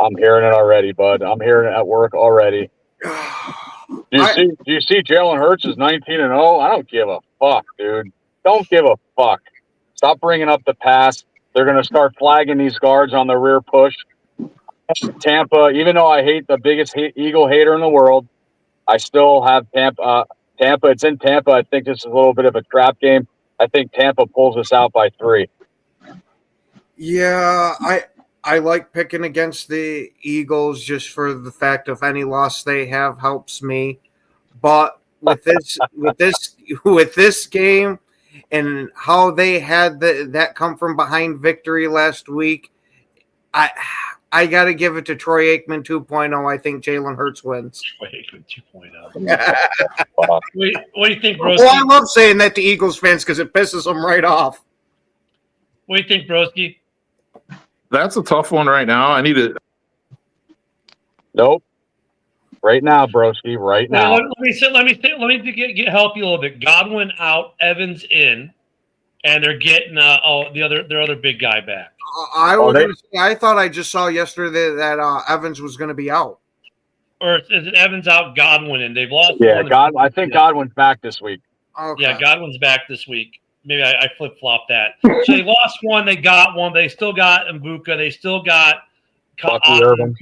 H: I'm hearing it already, bud. I'm hearing it at work already. Do you see Jalen Hurts is 19-0? I don't give a fuck, dude. Don't give a fuck. Stop bringing up the pass. They're going to start flagging these guards on the rear push. Tampa, even though I hate the biggest Eagle hater in the world, I still have Tampa. It's in Tampa. I think this is a little bit of a trap game. I think Tampa pulls us out by 3.
A: Yeah, I like picking against the Eagles just for the fact of any loss they have helps me. But with this game and how they had that come from behind victory last week, I got to give it to Troy Aikman 2.0. I think Jalen Hurts wins.
D: Troy Aikman 2.0. What do you think, Bro?
A: Well, I love saying that to Eagles fans because it pisses them right off.
D: What do you think, Broski?
F: That's a tough one right now. I need to.
H: Nope. Right now, broski. Right now.
D: Let me help you a little bit. Godwin out, Evans in, and they're getting their other big guy back.
A: I thought I just saw yesterday that Evans was going to be out.
D: Or is it Evans out, Godwin in? They've lost.
H: Yeah, I think Godwin's back this week.
A: Okay.
D: Yeah, Godwin's back this week. Maybe I flip flop that. So they lost one, they got one. They still got Mbuka. They still got
H: Bucky Irvin.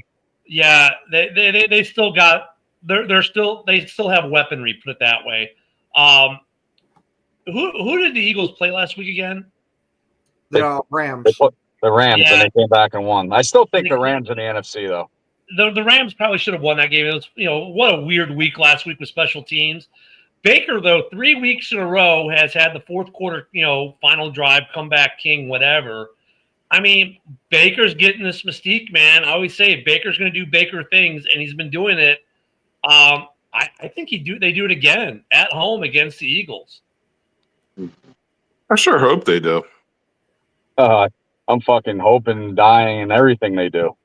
D: Yeah, they still got. They still have weaponry. Put it that way. Who did the Eagles play last week again?
A: The Rams.
H: The Rams,
D: Yeah.
H: and they came back and won. I still think the Rams in the NFC though.
D: The Rams probably should have won that game. It was, what a weird week last week with special teams. Baker, though, 3 weeks in a row has had the fourth quarter, final drive, comeback king, whatever. I mean, Baker's getting this mystique, man. I always say Baker's going to do Baker things, and he's been doing it. I think they do it again at home against the Eagles.
F: I sure hope they do.
H: I'm fucking hoping, dying, and everything they do.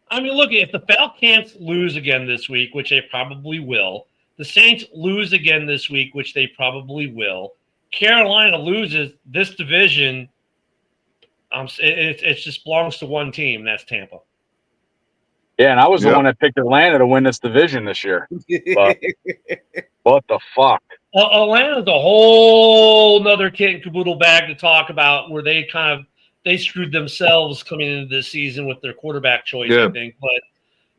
D: I mean, look, if the Falcons lose again this week, which they probably will, the Saints lose again this week, which they probably will, Carolina loses this division, it just belongs to one team, and that's Tampa.
H: Yeah, and I was the one that picked Atlanta to win this division this year. But what the fuck?
D: Atlanta's a whole nother kit and caboodle bag to talk about, where they screwed themselves coming into this season with their quarterback choice, I think.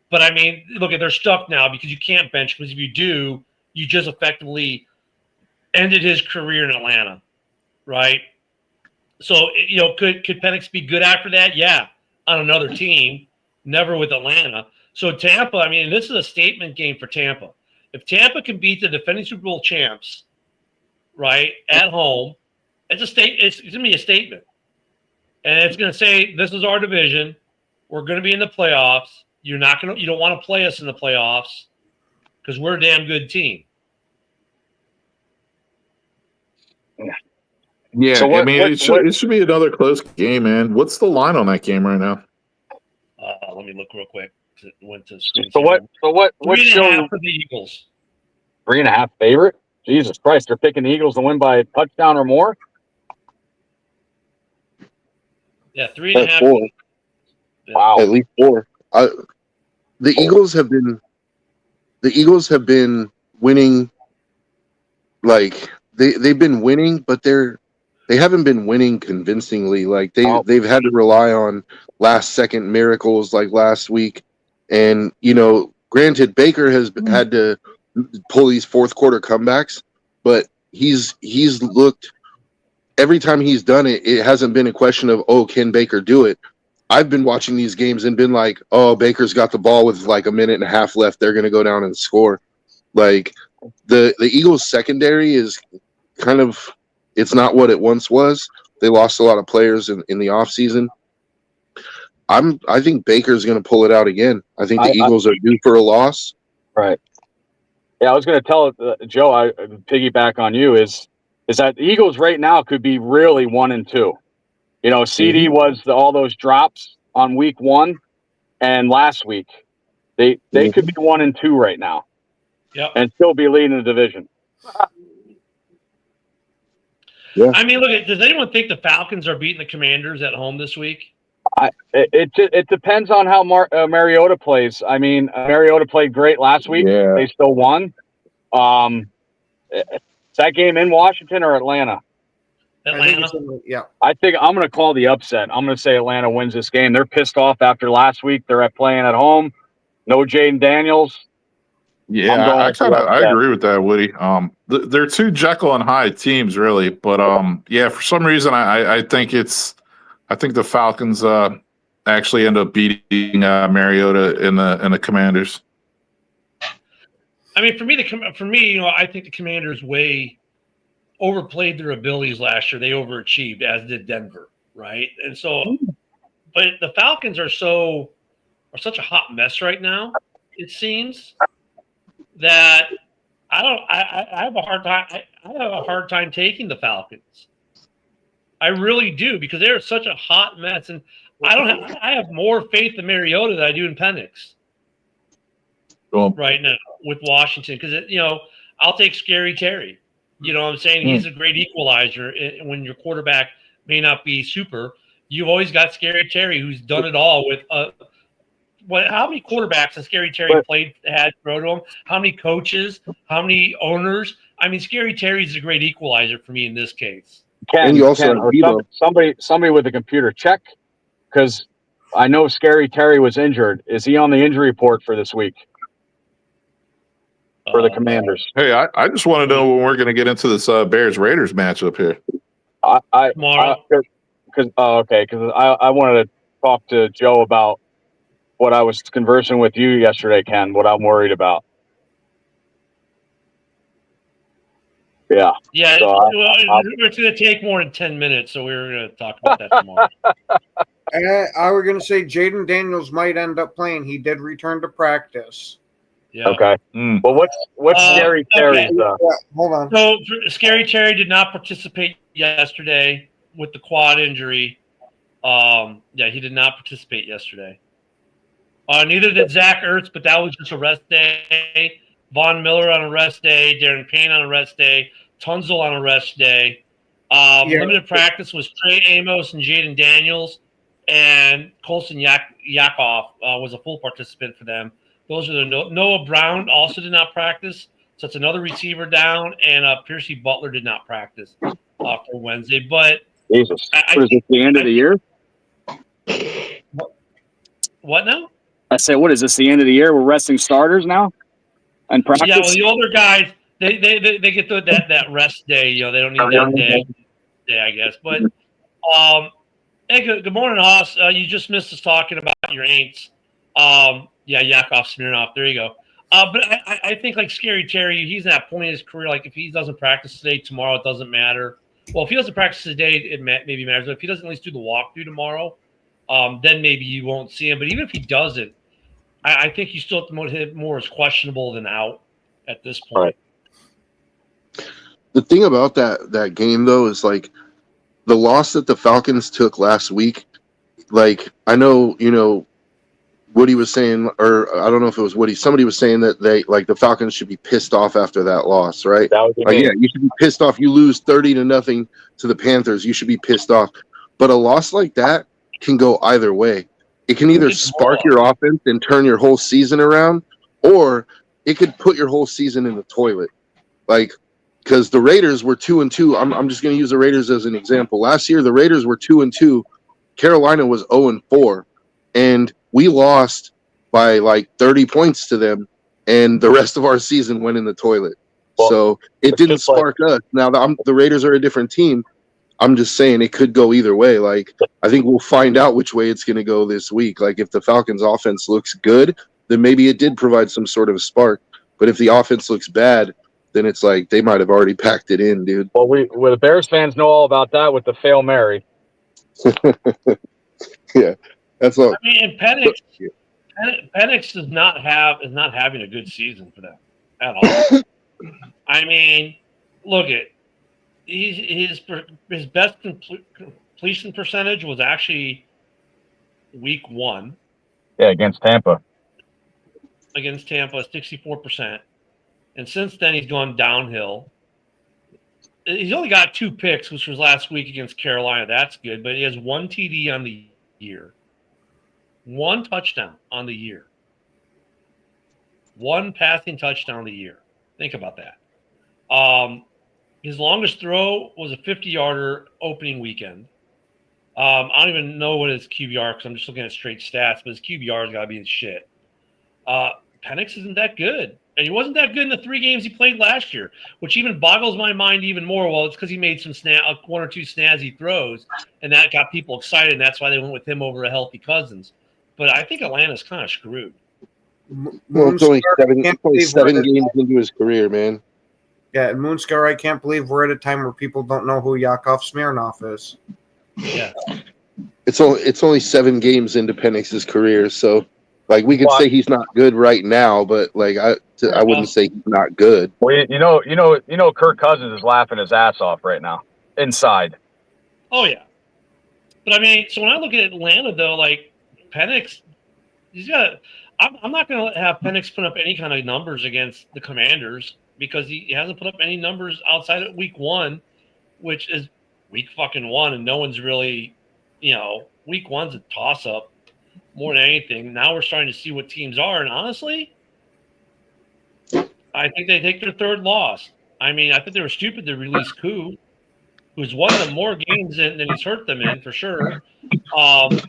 D: But I mean, look, they're stuck now because you can't bench, because if you do, you just effectively ended his career in Atlanta, right? So, could Penix be good after that? Yeah, on another team, never with Atlanta. So Tampa, I mean, this is a statement game for Tampa. If Tampa can beat the defending Super Bowl champs, right, at home, it's going to be a statement. And it's going to say, this is our division. We're going to be in the playoffs. You don't want to play us in the playoffs because we're a damn good team.
F: Yeah,
H: So
F: it should be another close game, man. What's the line on that game right now?
D: Let me look real quick. It went to
H: So what
D: 3.5
H: show?
D: for the Eagles.
H: 3.5 favorite? Jesus Christ, they're picking the Eagles to win by a touchdown or more?
D: Yeah, 3.5.
E: 4.
H: Wow.
E: At least 4. The Eagles have been winning. Like they've been winning, but they haven't been winning convincingly. Like they've had to rely on last second miracles, like last week. And granted, Baker has had to pull these fourth quarter comebacks, but he's looked. Every time he's done it, it hasn't been a question of, can Baker do it? I've been watching these games and been like, Baker's got the ball with like a minute and a half left. They're going to go down and score. Like the Eagles secondary is kind of, it's not what it once was. They lost a lot of players in the offseason. I think Baker's going to pull it out again. I think the Eagles are due for a loss.
H: Right. Yeah, I was going to tell Joe, I piggyback on you, is that the Eagles right now could be really 1-2. CD was all those drops on week 1 and last week. They could be 1-2 right now.
D: Yep.
H: And still be leading the division.
E: Yeah.
D: I mean, look, does anyone think the Falcons are beating the Commanders at home this week?
H: It depends on how Mariota plays. I mean, Mariota played great last week.
F: Yeah.
H: They still won. Is that game in Washington or Atlanta?
D: Atlanta.
H: I think I'm going to call the upset. I'm going to say Atlanta wins this game. They're pissed off after last week. They're playing at home. No Jaden Daniels.
F: Yeah, I agree with that, Woody. They're two Jekyll and Hyde teams, really. But for some reason, I think the Falcons actually end up beating Mariota in the Commanders.
D: I mean, for me, I think the Commanders way overplayed their abilities last year. They overachieved, as did Denver, right? And so, but the Falcons are such a hot mess right now. It seems that I have a hard time taking the Falcons. I really do, because they're such a hot mess, and I have more faith in Mariota than I do in Penix
F: Well,
D: right now with Washington, because I'll take Scary Terry. You know what I'm saying? He's a great equalizer. When your quarterback may not be super, you've always got Scary Terry, who's done it all with how many quarterbacks has Scary Terry had throw to him? How many coaches? How many owners? I mean, Scary Terry's a great equalizer for me in this case.
E: And you also have Debo.
H: somebody with a computer check, because I know Scary Terry was injured. Is he on the injury report for this week for the Commanders?
F: hey, I just want to know when we're going to get into this Bears Raiders matchup here.
D: Tomorrow.
H: Because I wanted to talk to Joe about what I was conversing with you yesterday, Ken. What I'm worried about. Yeah.
D: Yeah,
H: So
D: it's going to take more than 10 minutes, so we're going to talk about that tomorrow.
A: I was going to say Jaden Daniels might end up playing. He did return to practice.
D: Yeah.
H: Okay. Well, what's Scary Terry's?
A: Yeah, hold on.
D: So Scary Terry did not participate yesterday with the quad injury. He did not participate yesterday. Neither did Zach Ertz, but that was just a rest day. Von Miller on a rest day. Darren Payne on a rest day. Tunzel on a rest day. Limited practice was Trey Amos and Jaden Daniels, and Colson Yakov was a full participant for them. Those are the Noah Brown also did not practice, so it's another receiver down, and Piercy Butler did not practice for Wednesday. But
H: Jesus, what is this, the end of the year?
D: What now?
H: I say, what is this, the end of the year? We're resting starters now and practice?
D: Yeah, well, the older guys, they get that rest day. They don't need that day, I guess. But hey, good morning, Hoss. You just missed us talking about your Aints. Yakov Smirnoff. There you go. But I think like Scary Terry, he's at that point in his career. Like if he doesn't practice today, tomorrow it doesn't matter. Well, if he doesn't practice today, it maybe matters. But if he doesn't at least do the walkthrough tomorrow, then maybe you won't see him. But even if he doesn't, I think you still have to hit more as questionable than out at this point.
E: Right. The thing about that game though is like the loss that the Falcons took last week. Like I know Woody was saying, or I don't know if it was Woody. Somebody was saying that the Falcons should be pissed off after that loss, right?
H: That was
E: you should be pissed off. You lose 30-0 to the Panthers. You should be pissed off. But a loss like that can go either way. It can either spark your offense and turn your whole season around, or it could put your whole season in the toilet. Like, because the Raiders were 2-2. I'm just going to use the Raiders as an example. Last year, the Raiders were 2-2. Carolina was 0-4, and we lost by like 30 points to them, and the rest of our season went in the toilet.
H: Well,
E: so it didn't spark us. Now the Raiders are a different team. I'm just saying it could go either way. Like I think we'll find out which way it's going to go this week. Like if the Falcons' offense looks good, then maybe it did provide some sort of spark. But if the offense looks bad, then it's like they might have already packed it in, dude.
H: Well, the Bears fans know all about that with the Fail Mary.
E: Yeah, that's all.
D: I mean, Penix is not having a good season for them at all. I mean, look at his best completion percentage was actually week 1.
H: Yeah, against Tampa.
D: Against Tampa, 64%. And since then, he's gone downhill. He's only got 2 picks, which was last week against Carolina. That's good. But he has 1 TD on the year. 1 touchdown on the year. 1 passing touchdown on the year. Think about that. His longest throw was a 50-yarder opening weekend. I don't even know what his QBR, because I'm just looking at straight stats, but his QBR's got to be in shit. Penix isn't that good. And he wasn't that good in the 3 games he played last year, which even boggles my mind even more. Well, it's because he made some 1 or 2 snazzy throws, and that got people excited, and that's why they went with him over a healthy Cousins. But I think Atlanta's kind of screwed.
E: Well, it's only 7 games into his career, man.
A: Yeah, Moonscar, I can't believe we're at a time where people don't know who Yakov Smirnoff is.
D: Yeah.
E: It's only 7 games into Penix's career, so like we could say he's not good right now, but like I wouldn't say he's not good.
H: Well, you know, Kirk Cousins is laughing his ass off right now inside.
D: Oh yeah. But I mean, so when I look at Atlanta though, like Penix, he's got. I'm not going to have Penix put up any kind of numbers against the Commanders because he hasn't put up any numbers outside of week 1, which is week fucking 1, and no one's really, week 1's a toss up more than anything. Now we're starting to see what teams are, and honestly, I think they take their third loss. I mean, I think they were stupid to release Koo, who's won them more games than he's hurt them in for sure. And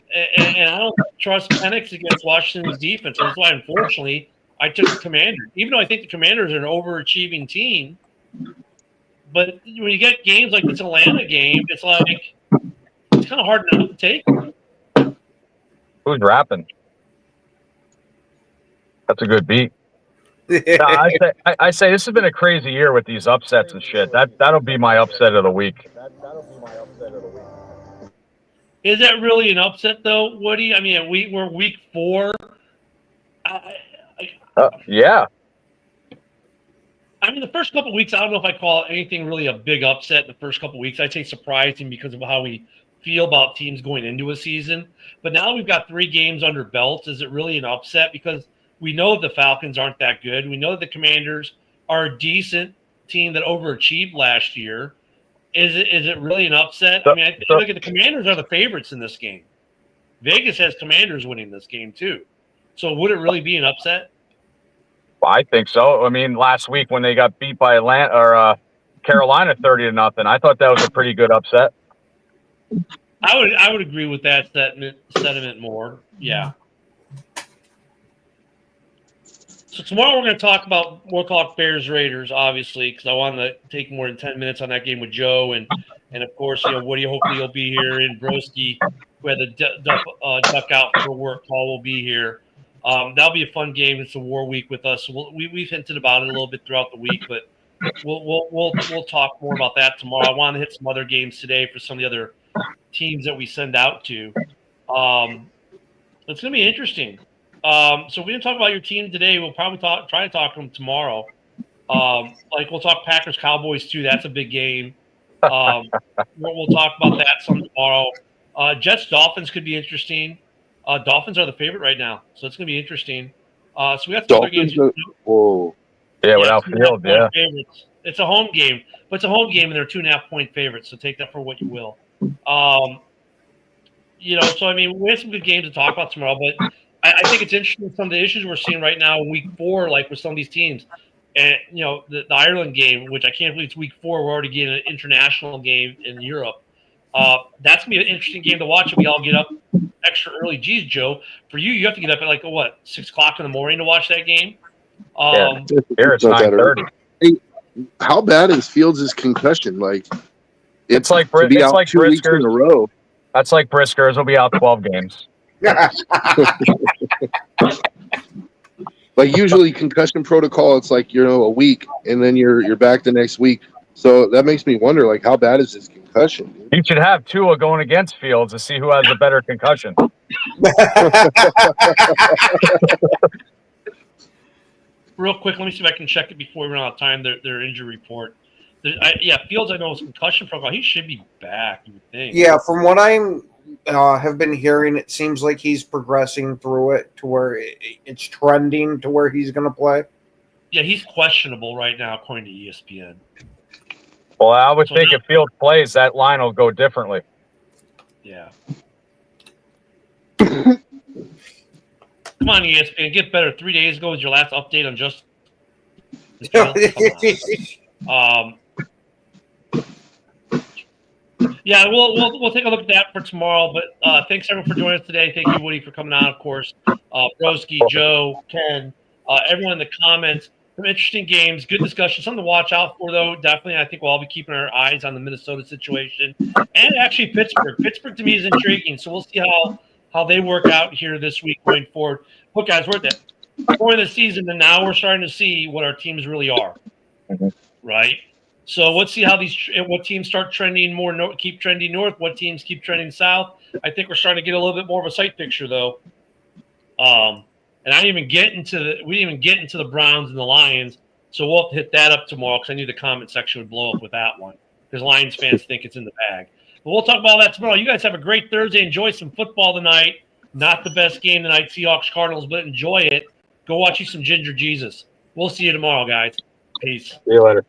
D: I don't trust Penix against Washington's defense. That's why, unfortunately, I took the Commanders. Even though I think the Commanders are an overachieving team, but when you get games like this Atlanta game, it's like it's kind of hard not to take.
H: Who's rapping? That's a good beat. I say this has been a crazy year with these upsets and shit. That'll be my upset of the week.
D: Is that really an upset though, Woody? I mean, we're week 4.
H: Yeah.
D: I mean, the first couple of weeks, I don't know if I call anything really a big upset. The first couple of weeks, I'd say surprising because of how we feel about teams going into a season. But now we've got 3 games under belts. Is it really an upset? Because we know the Falcons aren't that good. We know the Commanders are a decent team that overachieved last year. Is it really an upset? I mean, I look at the Commanders are the favorites in this game. Vegas has Commanders winning this game too. So would it really be an upset?
H: I think so. I mean, last week when they got beat by Atlanta or Carolina 30-0, I thought that was a pretty good upset.
D: I would agree with that sentiment more. Yeah. So tomorrow we're going to talk about Bears Raiders, obviously, because I want to take more than 10 minutes on that game with Joe and of course, Woody. Hopefully you'll be here, and Broski, who had the duck out for work call, will be here. That'll be a fun game. It's a war week with us. So we've hinted about it a little bit throughout the week, but we'll talk more about that tomorrow. I want to hit some other games today for some of the other teams that we send out to. It's going to be interesting. So we didn't talk about your team today. We'll probably try to talk to them tomorrow. We'll talk Packers Cowboys too. That's a big game. We'll talk about that some tomorrow. Jets Dolphins could be interesting. Dolphins are the favorite right now, so it's going to be interesting. So we got some other games.
E: Whoa.
H: Yeah, without Field, yeah.
D: Favorites. It's a home game, but it's a home game, and they're 2.5-point favorites. So take that for what you will. So I mean, we have some good games to talk about tomorrow, but I think it's interesting some of the issues we're seeing right now in week 4, like with some of these teams. And, the Ireland game, which I can't believe it's week 4, we're already getting an international game in Europe. That's going to be an interesting game to watch if we all get up extra early. Geez, Joe, for you have to get up at 6 o'clock in the morning to watch that game?
H: Here it's 9:30.
E: Hey, how bad is Fields' concussion?
H: It's like
E: to be out
H: like
E: 2 weeks in a row.
H: That's like Brisker's will be out 12 games.
E: Usually concussion protocol, it's a week and then you're back the next week. So that makes me wonder, how bad is this concussion? Dude?
H: You should have Tua going against Fields to see who has a better concussion.
D: Real quick, let me see if I can check it before we run out of time. Their injury report. Fields, I know his concussion protocol. He should be back, you would think.
A: Yeah, from what I'm have been hearing, it seems like he's progressing through it to where it's trending to where he's going to play.
D: Yeah, he's questionable right now, according to ESPN.
H: Well, I would think if Fields plays, that line will go differently.
D: Yeah. Come on, ESPN, get better. 3 days ago was your last update on just. Yeah, we'll take a look at that for tomorrow. But thanks everyone for joining us today. Thank you, Woody, for coming on, of course. Broski, Joe, Ken, everyone in the comments. Some interesting games, good discussion. Something to watch out for, though. Definitely, I think we'll all be keeping our eyes on the Minnesota situation and actually Pittsburgh. Pittsburgh to me is intriguing, so we'll see how they work out here this week going forward. Look, guys, we're at the point of the season, and now we're starting to see what our teams really are, right? So let's see how what teams start trending more, keep trending north, what teams keep trending south. I think we're starting to get a little bit more of a sight picture, though. And we didn't even get into the Browns and the Lions, so we'll have to hit that up tomorrow because I knew the comment section would blow up with that one because Lions fans think it's in the bag. But we'll talk about all that tomorrow. You guys have a great Thursday. Enjoy some football tonight. Not the best game tonight, Seahawks Cardinals, but enjoy it. Go watch you some Ginger Jesus. We'll see you tomorrow, guys. Peace.
H: See you later.